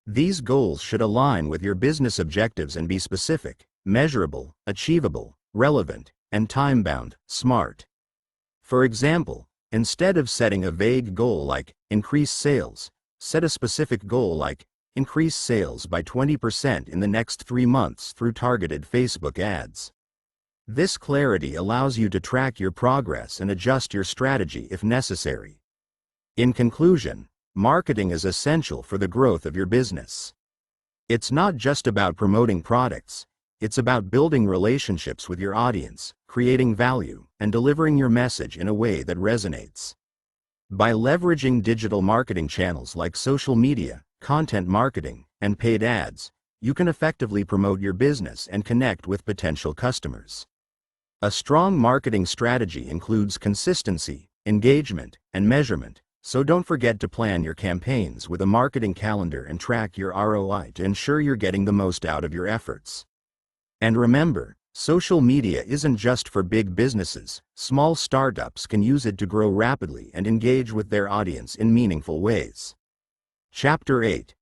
These goals should align with your business objectives and be specific, measurable, achievable, relevant, and time-bound, SMART. For example, instead of setting a vague goal like increase sales, set a specific goal like increase sales by 20% in the next 3 months through targeted Facebook ads. This clarity allows you to track your progress and adjust your strategy if necessary. In conclusion, marketing is essential for the growth of your business. It's not just about promoting products, It's about building relationships with your audience, creating value, and delivering your message in a way that resonates. By leveraging digital marketing channels like social media, content marketing, and paid ads, you can effectively promote your business and connect with potential customers. A strong marketing strategy includes consistency, engagement, and measurement, so don't forget to plan your campaigns with a marketing calendar and track your ROI to ensure you're getting the most out of your efforts. And remember, social media isn't just for big businesses. Small startups can use it to grow rapidly and engage with their audience in meaningful ways. Chapter 8.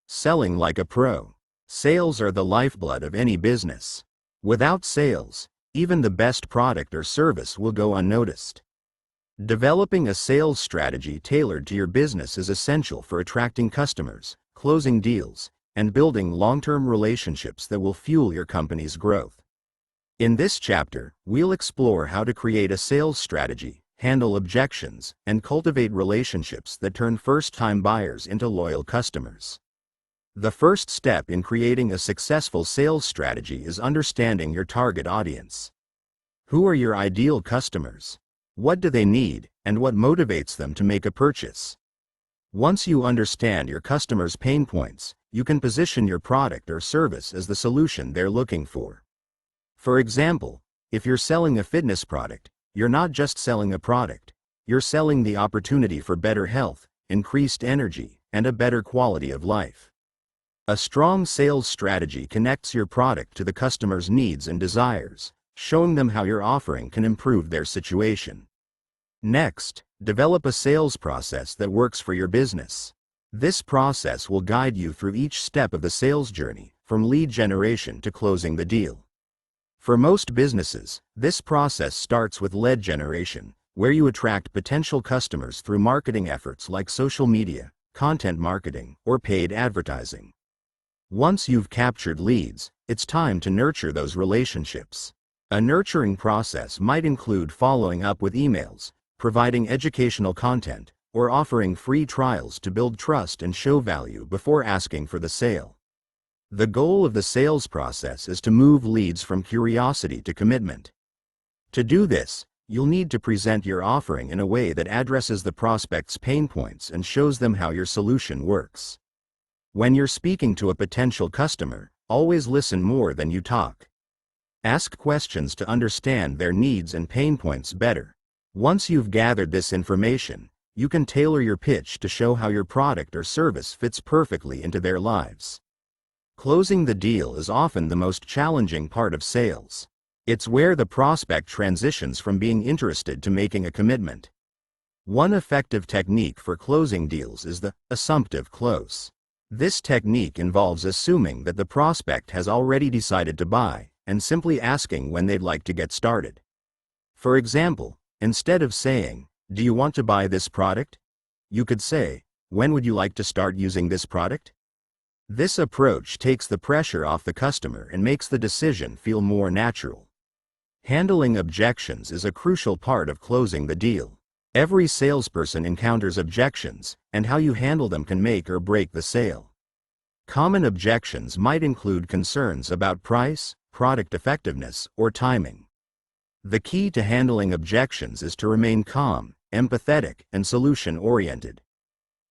Selling like a pro. Sales are the lifeblood of any business. Without sales, even the best product or service will go unnoticed. Developing a sales strategy tailored to your business is essential for attracting customers, closing deals, and building long-term relationships that will fuel your company's growth. In this chapter, we'll explore how to create a sales strategy, handle objections, and cultivate relationships that turn first-time buyers into loyal customers. The first step in creating a successful sales strategy is understanding your target audience. Who are your ideal customers? What do they need, and what motivates them to make a purchase? Once you understand your customers' pain points, you can position your product or service as the solution they're looking for. For example, if you're selling a fitness product, you're not just selling a product, you're selling the opportunity for better health, increased energy, and a better quality of life. A strong sales strategy connects your product to the customer's needs and desires, showing them how your offering can improve their situation. Next, develop a sales process that works for your business. This process will guide you through each step of the sales journey, from lead generation to closing the deal. For most businesses, this process starts with lead generation, where you attract potential customers through marketing efforts like social media, content marketing, or paid advertising. Once you've captured leads, it's time to nurture those relationships. A nurturing process might include following up with emails, providing educational content, or offering free trials to build trust and show value before asking for the sale. The goal of the sales process is to move leads from curiosity to commitment. To do this, you'll need to present your offering in a way that addresses the prospect's pain points and shows them how your solution works. When you're speaking to a potential customer, always listen more than you talk. Ask questions to understand their needs and pain points better. Once you've gathered this information, you can tailor your pitch to show how your product or service fits perfectly into their lives. Closing the deal is often the most challenging part of sales. It's where the prospect transitions from being interested to making a commitment. One effective technique for closing deals is the assumptive close. This technique involves assuming that the prospect has already decided to buy, and simply asking when they'd like to get started. For example, instead of saying, "Do you want to buy this product?" you could say, "When would you like to start using this product?" This approach takes the pressure off the customer and makes the decision feel more natural. Handling objections is a crucial part of closing the deal. Every salesperson encounters objections, and how you handle them can make or break the sale. Common objections might include concerns about price, product effectiveness, or timing. The key to handling objections is to remain calm, empathetic, and solution-oriented.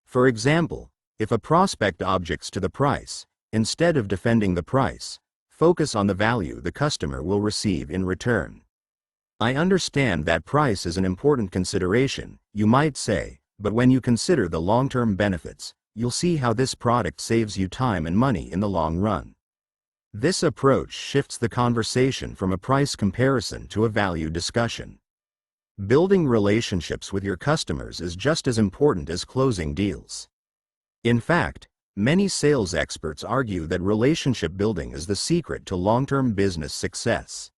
For example, if a prospect objects to the price, instead of defending the price, focus on the value the customer will receive in return. "I understand that price is an important consideration," you might say, "but when you consider the long-term benefits, you'll see how this product saves you time and money in the long run." This approach shifts the conversation from a price comparison to a value discussion. Building relationships with your customers is just as important as closing deals. In fact, many sales experts argue that relationship building is the secret to long-term business success.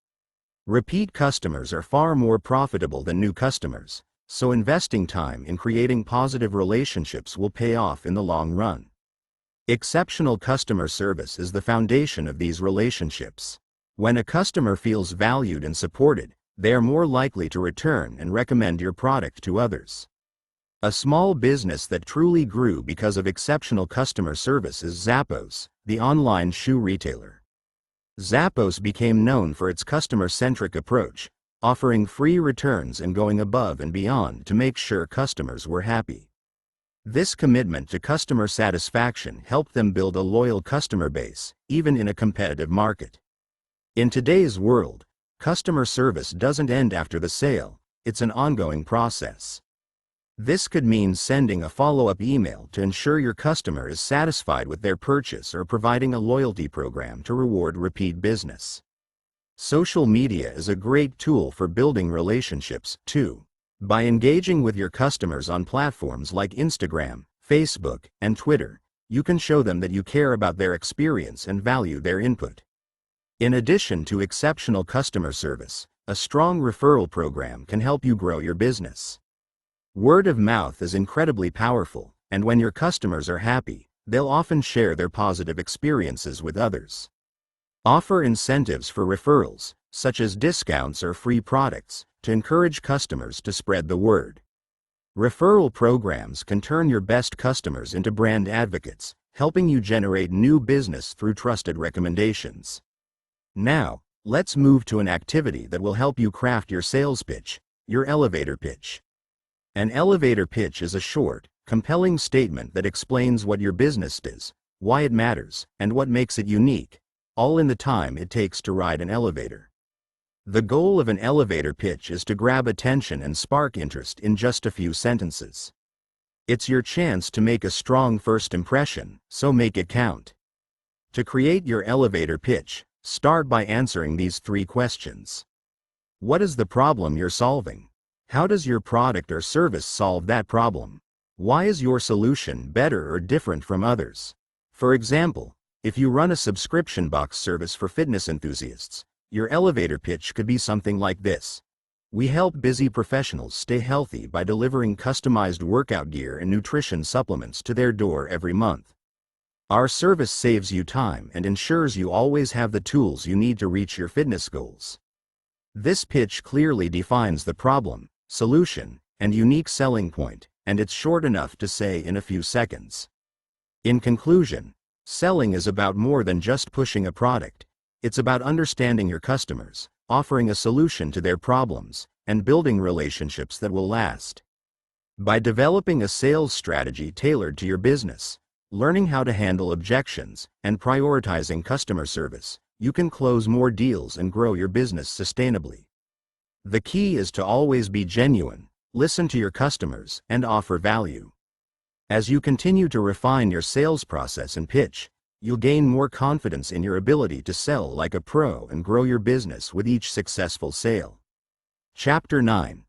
Repeat customers are far more profitable than new customers, so investing time in creating positive relationships will pay off in the long run. Exceptional customer service is the foundation of these relationships. When a customer feels valued and supported, they are more likely to return and recommend your product to others. A small business that truly grew because of exceptional customer service is Zappos, the online shoe retailer. Zappos became known for its customer-centric approach, offering free returns and going above and beyond to make sure customers were happy. This commitment to customer satisfaction helped them build a loyal customer base, even in a competitive market. In today's world, customer service doesn't end after the sale, it's an ongoing process. This could mean sending a follow-up email to ensure your customer is satisfied with their purchase or providing a loyalty program to reward repeat business. Social media is a great tool for building relationships, too. By engaging with your customers on platforms like Instagram, Facebook, and Twitter, you can show them that you care about their experience and value their input. In addition to exceptional customer service, a strong referral program can help you grow your business. Word of mouth is incredibly powerful, and when your customers are happy, they'll often share their positive experiences with others. Offer incentives for referrals, such as discounts or free products, to encourage customers to spread the word. Referral programs can turn your best customers into brand advocates, helping you generate new business through trusted recommendations. Now, let's move to an activity that will help you craft your sales pitch, your elevator pitch. An elevator pitch is a short, compelling statement that explains what your business is, why it matters, and what makes it unique, all in the time it takes to ride an elevator. The goal of an elevator pitch is to grab attention and spark interest in just a few sentences. It's your chance to make a strong first impression, so make it count. To create your elevator pitch, start by answering these 3 questions. What is the problem you're solving? How does your product or service solve that problem? Why is your solution better or different from others? For example, if you run a subscription box service for fitness enthusiasts, your elevator pitch could be something like this. We help busy professionals stay healthy by delivering customized workout gear and nutrition supplements to their door every month. Our service saves you time and ensures you always have the tools you need to reach your fitness goals. This pitch clearly defines the problem, solution, and unique selling point, and it's short enough to say in a few seconds. In conclusion, selling is about more than just pushing a product. It's about understanding your customers, offering a solution to their problems, and building relationships that will last. By developing a sales strategy tailored to your business, learning how to handle objections, and prioritizing customer service, you can close more deals and grow your business sustainably. The key is to always be genuine, listen to your customers, and offer value. As you continue to refine your sales process and pitch, you'll gain more confidence in your ability to sell like a pro and grow your business with each successful sale. Chapter 9.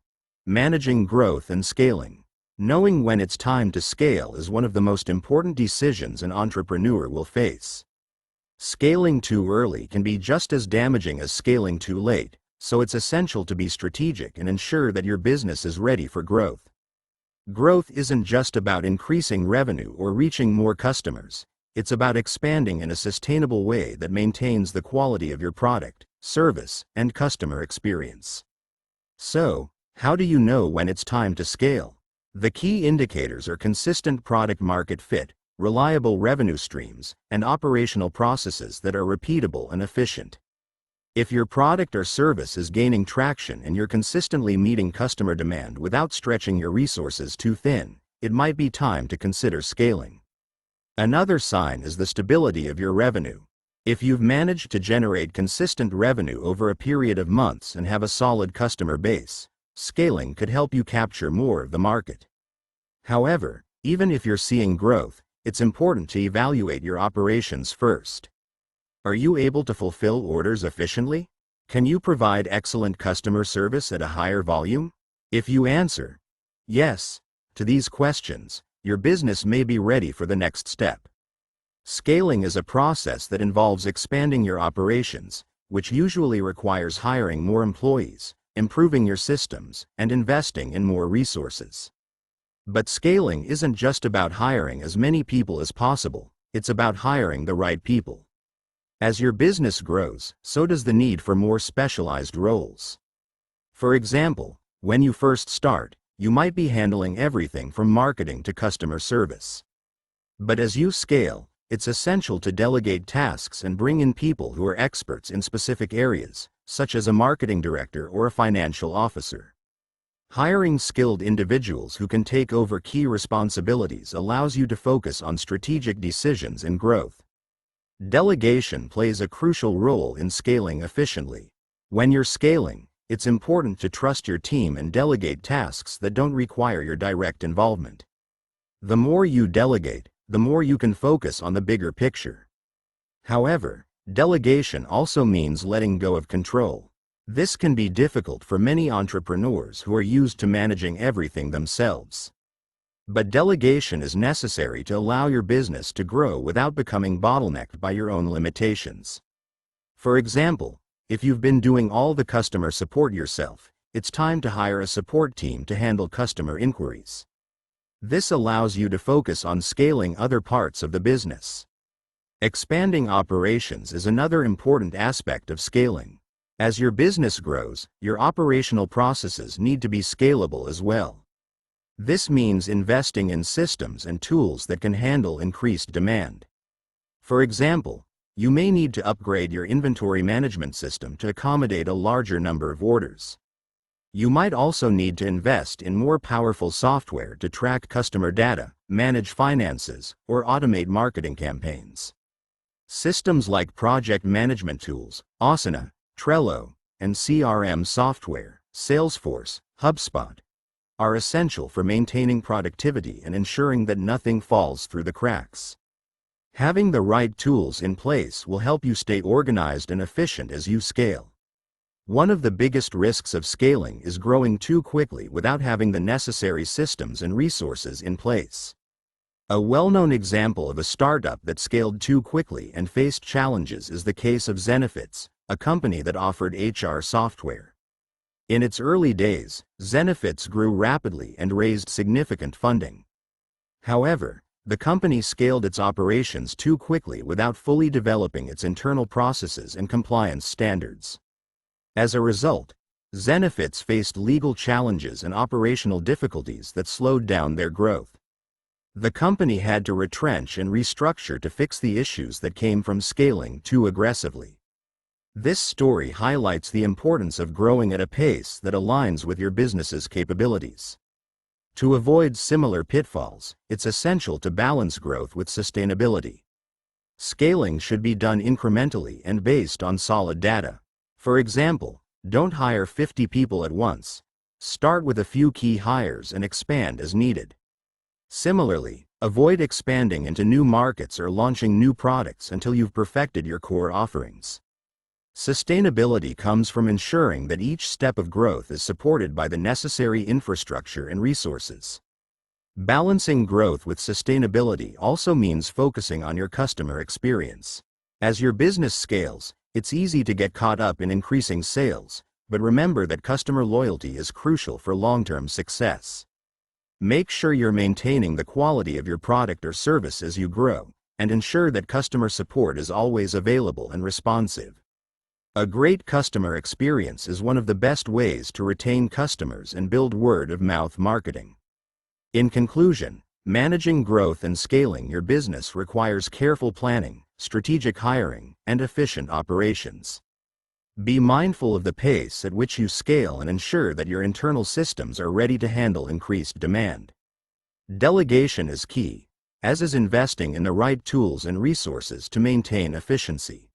Managing Growth and Scaling. Knowing when it's time to scale is one of the most important decisions an entrepreneur will face. Scaling too early can be just as damaging as scaling too late, so it's essential to be strategic and ensure that your business is ready for growth. Growth isn't just about increasing revenue or reaching more customers. It's about expanding in a sustainable way that maintains the quality of your product, service, and customer experience. So, how do you know when it's time to scale? The key indicators are consistent product-market fit, reliable revenue streams, and operational processes that are repeatable and efficient. If your product or service is gaining traction and you're consistently meeting customer demand without stretching your resources too thin, it might be time to consider scaling. Another sign is the stability of your revenue. If you've managed to generate consistent revenue over a period of months and have a solid customer base, scaling could help you capture more of the market. However, even if you're seeing growth, it's important to evaluate your operations first. Are you able to fulfill orders efficiently? Can you provide excellent customer service at a higher volume? If you answer yes to these questions, your business may be ready for the next step. Scaling is a process that involves expanding your operations, which usually requires hiring more employees, improving your systems, and investing in more resources. But scaling isn't just about hiring as many people as possible, it's about hiring the right people. As your business grows, so does the need for more specialized roles. For example, when you first start, you might be handling everything from marketing to customer service. But as you scale, it's essential to delegate tasks and bring in people who are experts in specific areas, such as a marketing director or a financial officer. Hiring skilled individuals who can take over key responsibilities allows you to focus on strategic decisions and growth. Delegation plays a crucial role in scaling efficiently. When you're scaling, it's important to trust your team and delegate tasks that don't require your direct involvement. The more you delegate, the more you can focus on the bigger picture. However, delegation also means letting go of control. This can be difficult for many entrepreneurs who are used to managing everything themselves. But delegation is necessary to allow your business to grow without becoming bottlenecked by your own limitations. For example, if you've been doing all the customer support yourself, it's time to hire a support team to handle customer inquiries. This allows you to focus on scaling other parts of the business. Expanding operations is another important aspect of scaling. As your business grows, your operational processes need to be scalable as well. This means investing in systems and tools that can handle increased demand. For example, you may need to upgrade your inventory management system to accommodate a larger number of orders. You might also need to invest in more powerful software to track customer data, manage finances, or automate marketing campaigns. Systems like project management tools, Asana, Trello, and CRM software, Salesforce, HubSpot, are essential for maintaining productivity and ensuring that nothing falls through the cracks. Having the right tools in place will help you stay organized and efficient as you scale. One of the biggest risks of scaling is growing too quickly without having the necessary systems and resources in place. A well-known example of a startup that scaled too quickly and faced challenges is the case of Zenefits, a company that offered HR software. In its early days, Zenefits grew rapidly and raised significant funding. However, the company scaled its operations too quickly without fully developing its internal processes and compliance standards. As a result, Zenefits faced legal challenges and operational difficulties that slowed down their growth. The company had to retrench and restructure to fix the issues that came from scaling too aggressively. This story highlights the importance of growing at a pace that aligns with your business's capabilities. To avoid similar pitfalls, it's essential to balance growth with sustainability. Scaling should be done incrementally and based on solid data. For example, don't hire 50 people at once. Start with a few key hires and expand as needed. Similarly, avoid expanding into new markets or launching new products until you've perfected your core offerings. Sustainability comes from ensuring that each step of growth is supported by the necessary infrastructure and resources. Balancing growth with sustainability also means focusing on your customer experience. As your business scales, it's easy to get caught up in increasing sales, but remember that customer loyalty is crucial for long-term success. Make sure you're maintaining the quality of your product or service as you grow, and ensure that customer support is always available and responsive. A great customer experience is one of the best ways to retain customers and build word-of-mouth marketing. In conclusion, managing growth and scaling your business requires careful planning, strategic hiring, and efficient operations. Be mindful of the pace at which you scale and ensure that your internal systems are ready to handle increased demand. Delegation is key, as is investing in the right tools and resources to maintain efficiency.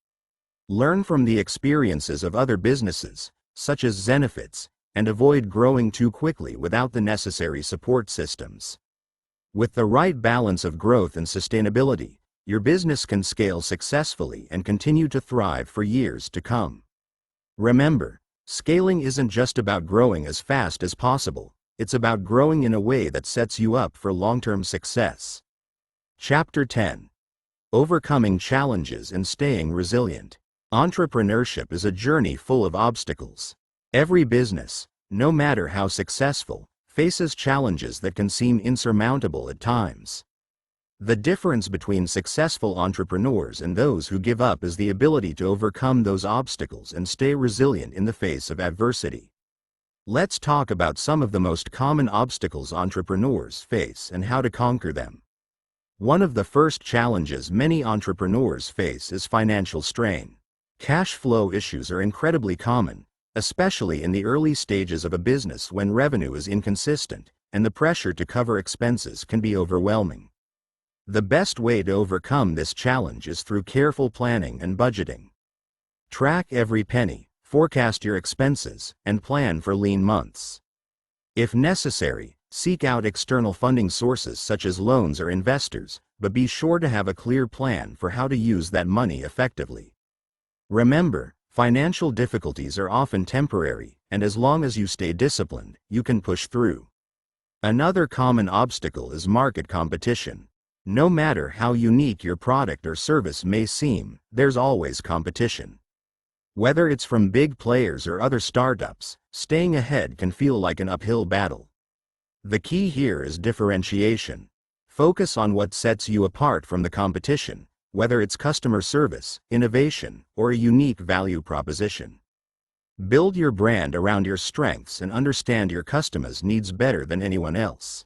Learn from the experiences of other businesses, such as Zenefits, and avoid growing too quickly without the necessary support systems. With the right balance of growth and sustainability, your business can scale successfully and continue to thrive for years to come. Remember, scaling isn't just about growing as fast as possible, it's about growing in a way that sets you up for long-term success. Chapter 10. Overcoming challenges and staying resilient. Entrepreneurship is a journey full of obstacles. Every business, no matter how successful, faces challenges that can seem insurmountable at times. The difference between successful entrepreneurs and those who give up is the ability to overcome those obstacles and stay resilient in the face of adversity. Let's talk about some of the most common obstacles entrepreneurs face and how to conquer them. One of the first challenges many entrepreneurs face is financial strain. Cash flow issues are incredibly common, especially in the early stages of a business when revenue is inconsistent, and the pressure to cover expenses can be overwhelming. The best way to overcome this challenge is through careful planning and budgeting. Track every penny, forecast your expenses, and plan for lean months. If necessary, seek out external funding sources such as loans or investors, but be sure to have a clear plan for how to use that money effectively. Remember, financial difficulties are often temporary, and as long as you stay disciplined, you can push through. Another common obstacle is market competition. No matter how unique your product or service may seem, there's always competition. Whether it's from big players or other startups, staying ahead can feel like an uphill battle. The key here is differentiation. Focus on what sets you apart from the competition, whether it's customer service, innovation, or a unique value proposition. Build your brand around your strengths and understand your customers' needs better than anyone else.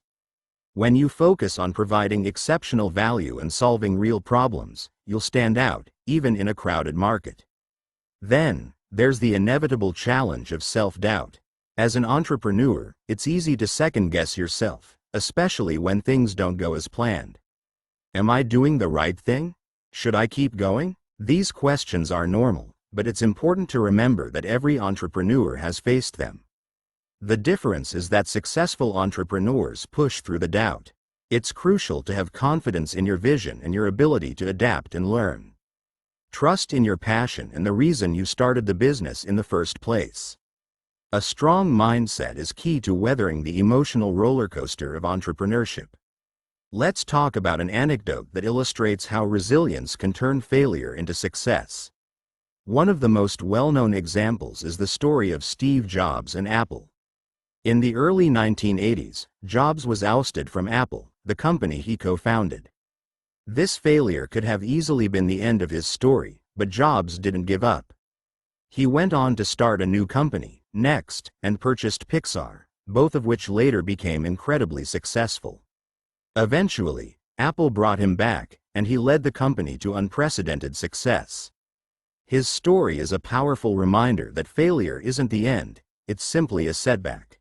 When you focus on providing exceptional value and solving real problems, you'll stand out, even in a crowded market. Then, there's the inevitable challenge of self-doubt. As an entrepreneur, it's easy to second-guess yourself, especially when things don't go as planned. Am I doing the right thing? Should I keep going? These questions are normal, but it's important to remember that every entrepreneur has faced them. The difference is that successful entrepreneurs push through the doubt. It's crucial to have confidence in your vision and your ability to adapt and learn. Trust in your passion and the reason you started the business in the first place. A strong mindset is key to weathering the emotional roller coaster of entrepreneurship. Let's talk about an anecdote that illustrates how resilience can turn failure into success. One of the most well-known examples is the story of Steve Jobs and Apple. In the early 1980s, Jobs was ousted from Apple, the company he co-founded. This failure could have easily been the end of his story, but Jobs didn't give up. He went on to start a new company, Next, and purchased Pixar, both of which later became incredibly successful. Eventually, Apple brought him back, and he led the company to unprecedented success. His story is a powerful reminder that failure isn't the end, it's simply a setback.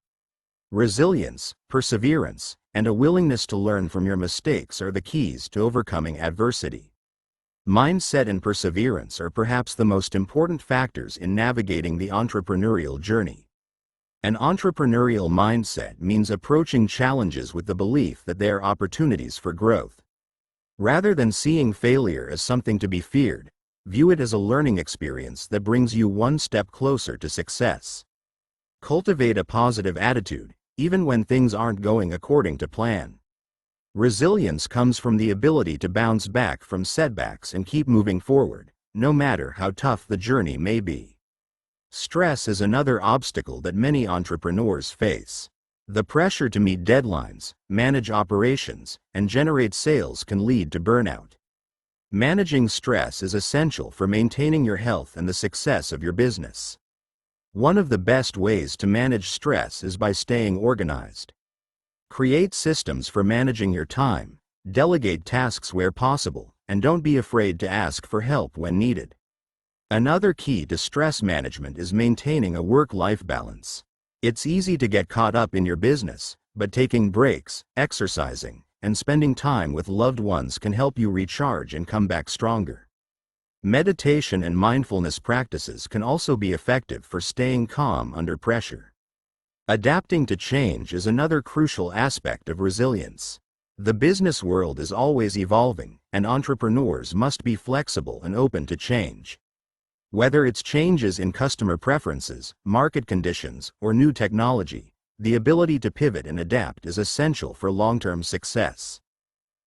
Resilience, perseverance, and a willingness to learn from your mistakes are the keys to overcoming adversity. Mindset and perseverance are perhaps the most important factors in navigating the entrepreneurial journey. An entrepreneurial mindset means approaching challenges with the belief that they are opportunities for growth. Rather than seeing failure as something to be feared, view it as a learning experience that brings you one step closer to success. Cultivate a positive attitude, even when things aren't going according to plan. Resilience comes from the ability to bounce back from setbacks and keep moving forward, no matter how tough the journey may be. Stress is another obstacle that many entrepreneurs face. The pressure to meet deadlines, manage operations, and generate sales can lead to burnout. Managing stress is essential for maintaining your health and the success of your business. One of the best ways to manage stress is by staying organized. Create systems for managing your time, delegate tasks where possible, and don't be afraid to ask for help when needed. Another key to stress management is maintaining a work-life balance. It's easy to get caught up in your business, but taking breaks, exercising, and spending time with loved ones can help you recharge and come back stronger. Meditation and mindfulness practices can also be effective for staying calm under pressure. Adapting to change is another crucial aspect of resilience. The business world is always evolving, and entrepreneurs must be flexible and open to change. Whether it's changes in customer preferences, market conditions, or new technology, the ability to pivot and adapt is essential for long-term success.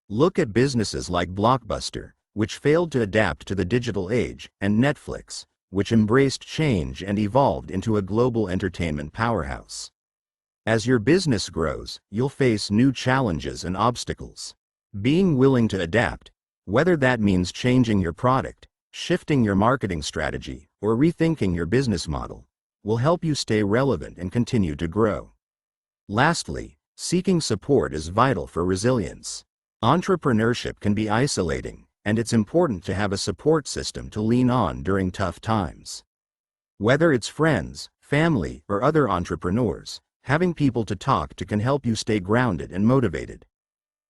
Look at businesses like Blockbuster, which failed to adapt to the digital age, and Netflix, which embraced change and evolved into a global entertainment powerhouse. As your business grows, you'll face new challenges and obstacles. Being willing to adapt, whether that means changing your product, shifting your marketing strategy, or rethinking your business model, will help you stay relevant and continue to grow. Lastly, seeking support is vital for resilience. Entrepreneurship can be isolating, and it's important to have a support system to lean on during tough times. Whether it's friends, family, or other entrepreneurs, having people to talk to can help you stay grounded and motivated.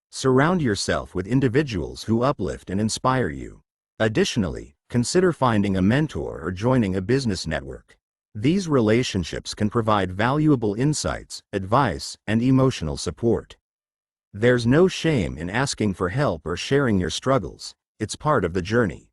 Surround yourself with individuals who uplift and inspire you. Additionally, consider finding a mentor or joining a business network. These relationships can provide valuable insights, advice, and emotional support. There's no shame in asking for help or sharing your struggles. It's part of the journey.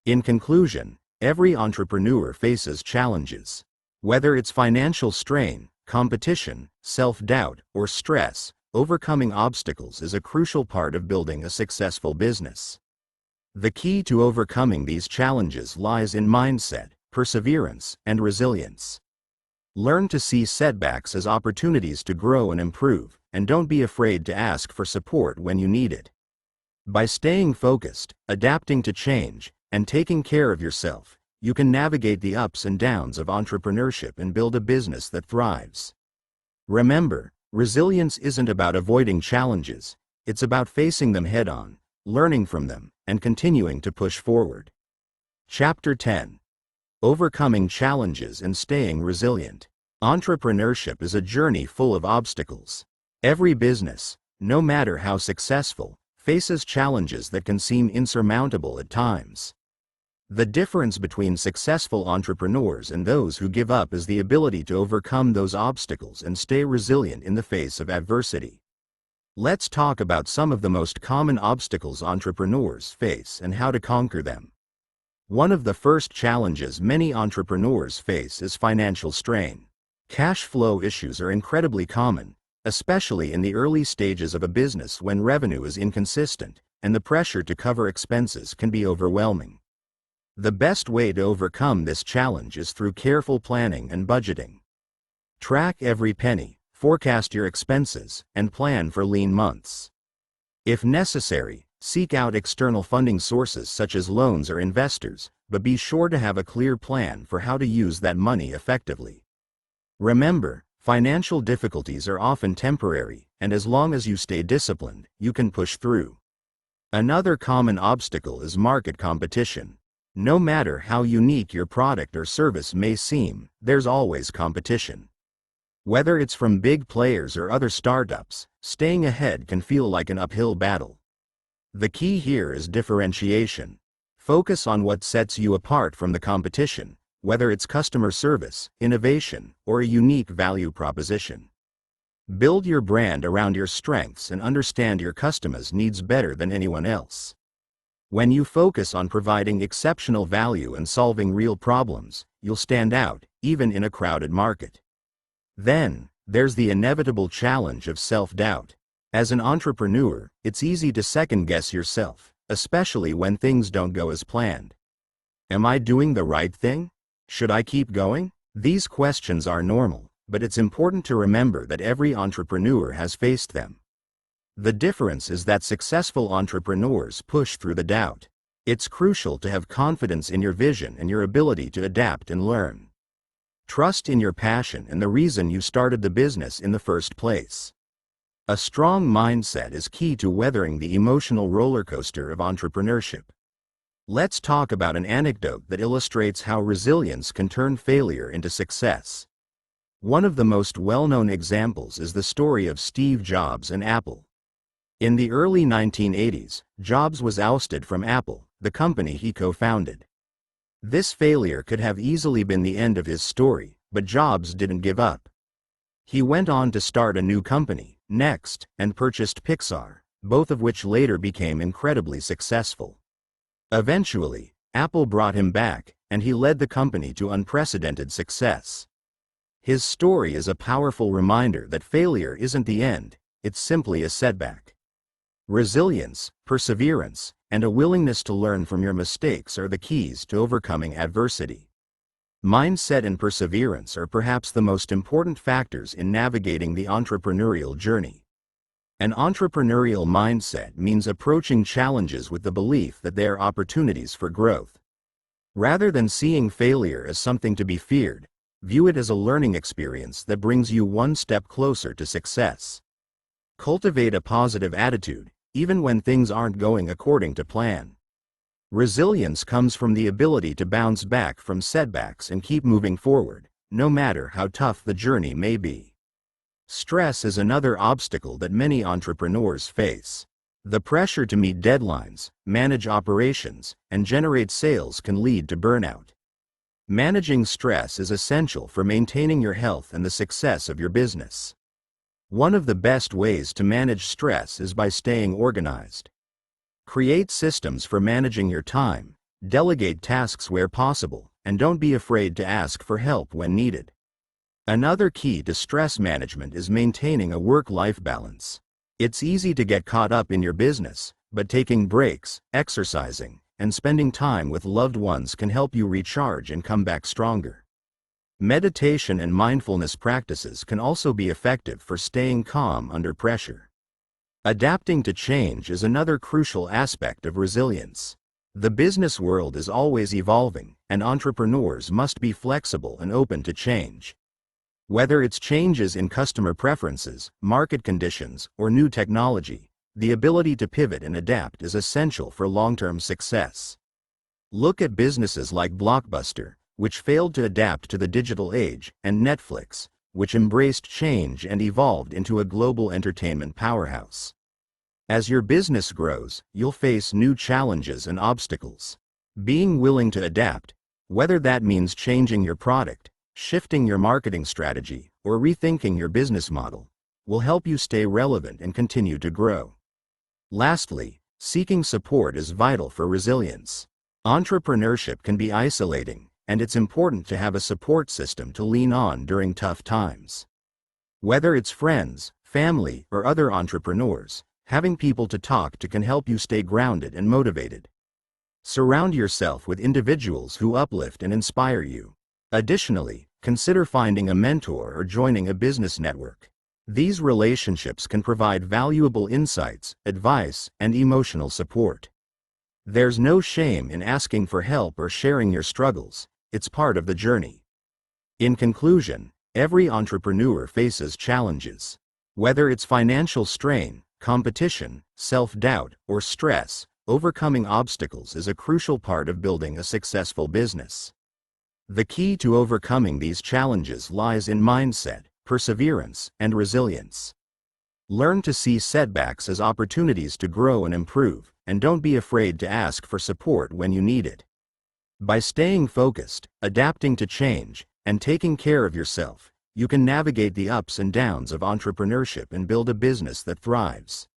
In conclusion, every entrepreneur faces challenges. Whether it's financial strain, competition, self-doubt, or stress, overcoming obstacles is a crucial part of building a successful business. The key to overcoming these challenges lies in mindset, perseverance, and resilience. Learn to see setbacks as opportunities to grow and improve, and don't be afraid to ask for support when you need it. By staying focused, adapting to change, and taking care of yourself, you can navigate the ups and downs of entrepreneurship and build a business that thrives. Remember, resilience isn't about avoiding challenges, it's about facing them head-on, learning from them, and continuing to push forward. Chapter 10. Overcoming challenges and staying resilient. Entrepreneurship is a journey full of obstacles. Every business, no matter how successful, faces challenges that can seem insurmountable at times. The difference between successful entrepreneurs and those who give up is the ability to overcome those obstacles and stay resilient in the face of adversity. Let's talk about some of the most common obstacles entrepreneurs face and how to conquer them. One of the first challenges many entrepreneurs face is financial strain. Cash flow issues are incredibly common, especially in the early stages of a business when revenue is inconsistent, and the pressure to cover expenses can be overwhelming. The best way to overcome this challenge is through careful planning and budgeting. Track every penny, forecast your expenses, and plan for lean months. If necessary, seek out external funding sources such as loans or investors, but be sure to have a clear plan for how to use that money effectively. Remember, financial difficulties are often temporary, and as long as you stay disciplined, you can push through. Another common obstacle is market competition. No matter how unique your product or service may seem, there's always competition. Whether it's from big players or other startups, staying ahead can feel like an uphill battle. The key here is differentiation. Focus on what sets you apart from the competition, whether it's customer service, innovation, or a unique value proposition. Build your brand around your strengths and understand your customers' needs better than anyone else. When you focus on providing exceptional value and solving real problems, you'll stand out, even in a crowded market. Then, there's the inevitable challenge of self-doubt. As an entrepreneur, it's easy to second-guess yourself, especially when things don't go as planned. Am I doing the right thing? Should I keep going? These questions are normal, but it's important to remember that every entrepreneur has faced them. The difference is that successful entrepreneurs push through the doubt. It's crucial to have confidence in your vision and your ability to adapt and learn. Trust in your passion and the reason you started the business in the first place. A strong mindset is key to weathering the emotional roller coaster of entrepreneurship. Let's talk about an anecdote that illustrates how resilience can turn failure into success. One of the most well-known examples is the story of Steve Jobs and Apple. In the early 1980s, Jobs was ousted from Apple, the company he co-founded. This failure could have easily been the end of his story, but Jobs didn't give up. He went on to start a new company, Next, and purchased Pixar, both of which later became incredibly successful. Eventually, Apple brought him back, and he led the company to unprecedented success. His story is a powerful reminder that failure isn't the end, it's simply a setback. Resilience, perseverance, and a willingness to learn from your mistakes are the keys to overcoming adversity. Mindset and perseverance are perhaps the most important factors in navigating the entrepreneurial journey. An entrepreneurial mindset means approaching challenges with the belief that they are opportunities for growth. Rather than seeing failure as something to be feared, view it as a learning experience that brings you one step closer to success. Cultivate a positive attitude, even when things aren't going according to plan. Resilience comes from the ability to bounce back from setbacks and keep moving forward, no matter how tough the journey may be. Stress is another obstacle that many entrepreneurs face. The pressure to meet deadlines, manage operations, and generate sales can lead to burnout. Managing stress is essential for maintaining your health and the success of your business. One of the best ways to manage stress is by staying organized. Create systems for managing your time, delegate tasks where possible, and don't be afraid to ask for help when needed. Another key to stress management is maintaining a work-life balance. It's easy to get caught up in your business, but taking breaks, exercising, and spending time with loved ones can help you recharge and come back stronger. Meditation and mindfulness practices can also be effective for staying calm under pressure. Adapting to change is another crucial aspect of resilience. The business world is always evolving, and entrepreneurs must be flexible and open to change. Whether it's changes in customer preferences, market conditions, or new technology, the ability to pivot and adapt is essential for long-term success. Look at businesses like Blockbuster, which failed to adapt to the digital age, and Netflix, which embraced change and evolved into a global entertainment powerhouse. As your business grows, you'll face new challenges and obstacles. Being willing to adapt, whether that means changing your product, shifting your marketing strategy, or rethinking your business model, will help you stay relevant and continue to grow. Lastly, seeking support is vital for resilience. Entrepreneurship can be isolating, and it's important to have a support system to lean on during tough times. Whether it's friends, family, or other entrepreneurs, having people to talk to can help you stay grounded and motivated. Surround yourself with individuals who uplift and inspire you. Additionally, consider finding a mentor or joining a business network. These relationships can provide valuable insights, advice, and emotional support. There's no shame in asking for help or sharing your struggles. It's part of the journey. In conclusion, every entrepreneur faces challenges. Whether it's financial strain, competition, self-doubt, or stress, overcoming obstacles is a crucial part of building a successful business. The key to overcoming these challenges lies in mindset, perseverance, and resilience. Learn to see setbacks as opportunities to grow and improve, and don't be afraid to ask for support when you need it. By staying focused, adapting to change, and taking care of yourself, you can navigate the ups and downs of entrepreneurship and build a business that thrives.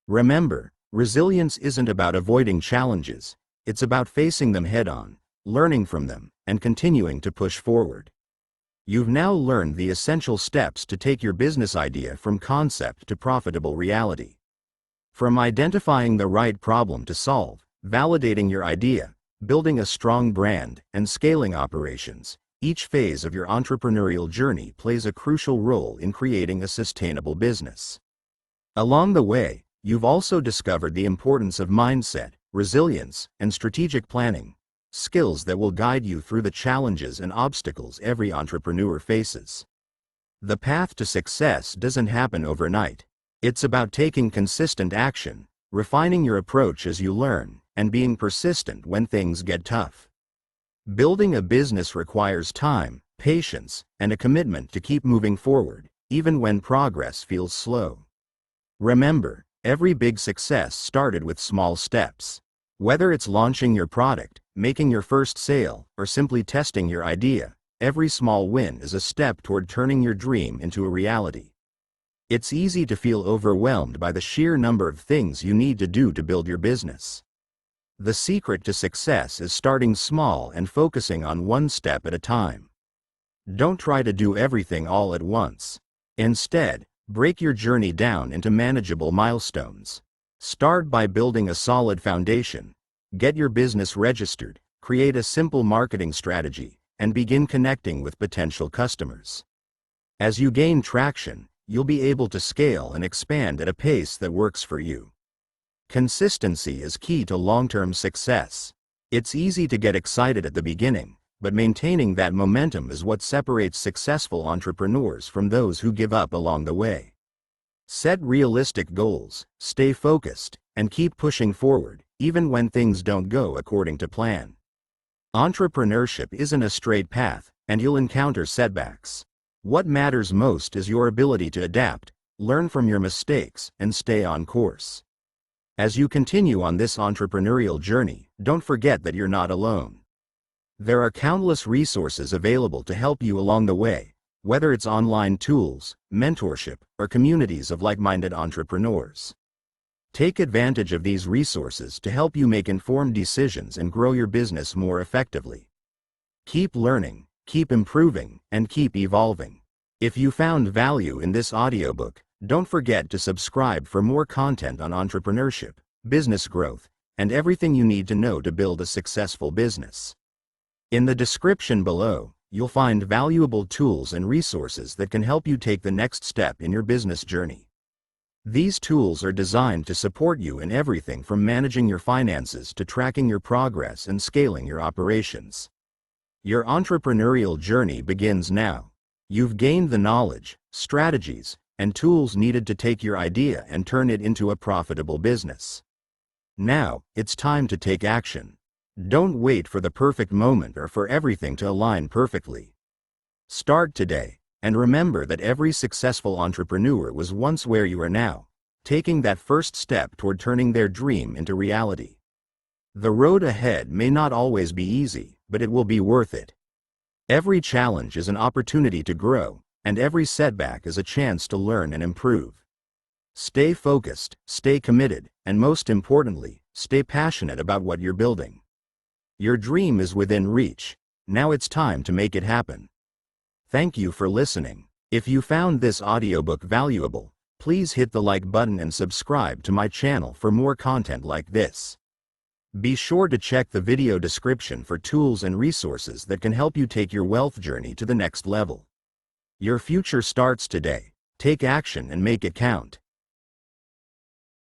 Remember, resilience isn't about avoiding challenges, it's about facing them head-on, learning from them, and continuing to push forward. You've now learned the essential steps to take your business idea from concept to profitable reality. From identifying the right problem to solve, validating your idea, building a strong brand, and scaling operations, each phase of your entrepreneurial journey plays a crucial role in creating a sustainable business. Along the way, you've also discovered the importance of mindset, resilience, and strategic planning, skills that will guide you through the challenges and obstacles every entrepreneur faces. The path to success doesn't happen overnight. It's about taking consistent action, refining your approach as you learn, and being persistent when things get tough. Building a business requires time, patience, and a commitment to keep moving forward, even when progress feels slow. Remember, every big success started with small steps. Whether it's launching your product, making your first sale, or simply testing your idea, every small win is a step toward turning your dream into a reality. It's easy to feel overwhelmed by the sheer number of things you need to do to build your business. The secret to success is starting small and focusing on one step at a time. Don't try to do everything all at once. Instead, break your journey down into manageable milestones. Start by building a solid foundation. Get your business registered, create a simple marketing strategy, and begin connecting with potential customers. As you gain traction, you'll be able to scale and expand at a pace that works for you. Consistency is key to long-term success. It's easy to get excited at the beginning, but maintaining that momentum is what separates successful entrepreneurs from those who give up along the way. Set realistic goals, stay focused, and keep pushing forward, even when things don't go according to plan. Entrepreneurship isn't a straight path, and you'll encounter setbacks. What matters most is your ability to adapt, learn from your mistakes, and stay on course. As you continue on this entrepreneurial journey, don't forget that you're not alone. There are countless resources available to help you along the way, whether it's online tools, mentorship, or communities of like-minded entrepreneurs. Take advantage of these resources to help you make informed decisions and grow your business more effectively. Keep learning, keep improving, and keep evolving. If you found value in this audiobook, don't forget to subscribe for more content on entrepreneurship, business growth, and everything you need to know to build a successful business. In the description below, you'll find valuable tools and resources that can help you take the next step in your business journey. These tools are designed to support you in everything from managing your finances to tracking your progress and scaling your operations. Your entrepreneurial journey begins now. You've gained the knowledge, strategies, and tools needed to take your idea and turn it into a profitable business. Now, it's time to take action. Don't wait for the perfect moment or for everything to align perfectly. Start today, and remember that every successful entrepreneur was once where you are now, taking that first step toward turning their dream into reality. The road ahead may not always be easy, but it will be worth it. Every challenge is an opportunity to grow, and every setback is a chance to learn and improve. Stay focused, stay committed, and most importantly, stay passionate about what you're building. Your dream is within reach. Now it's time to make it happen. Thank you for listening. If you found this audiobook valuable, please hit the like button and subscribe to my channel for more content like this. Be sure to check the video description for tools and resources that can help you take your wealth journey to the next level. Your future starts today. Take action and make it count.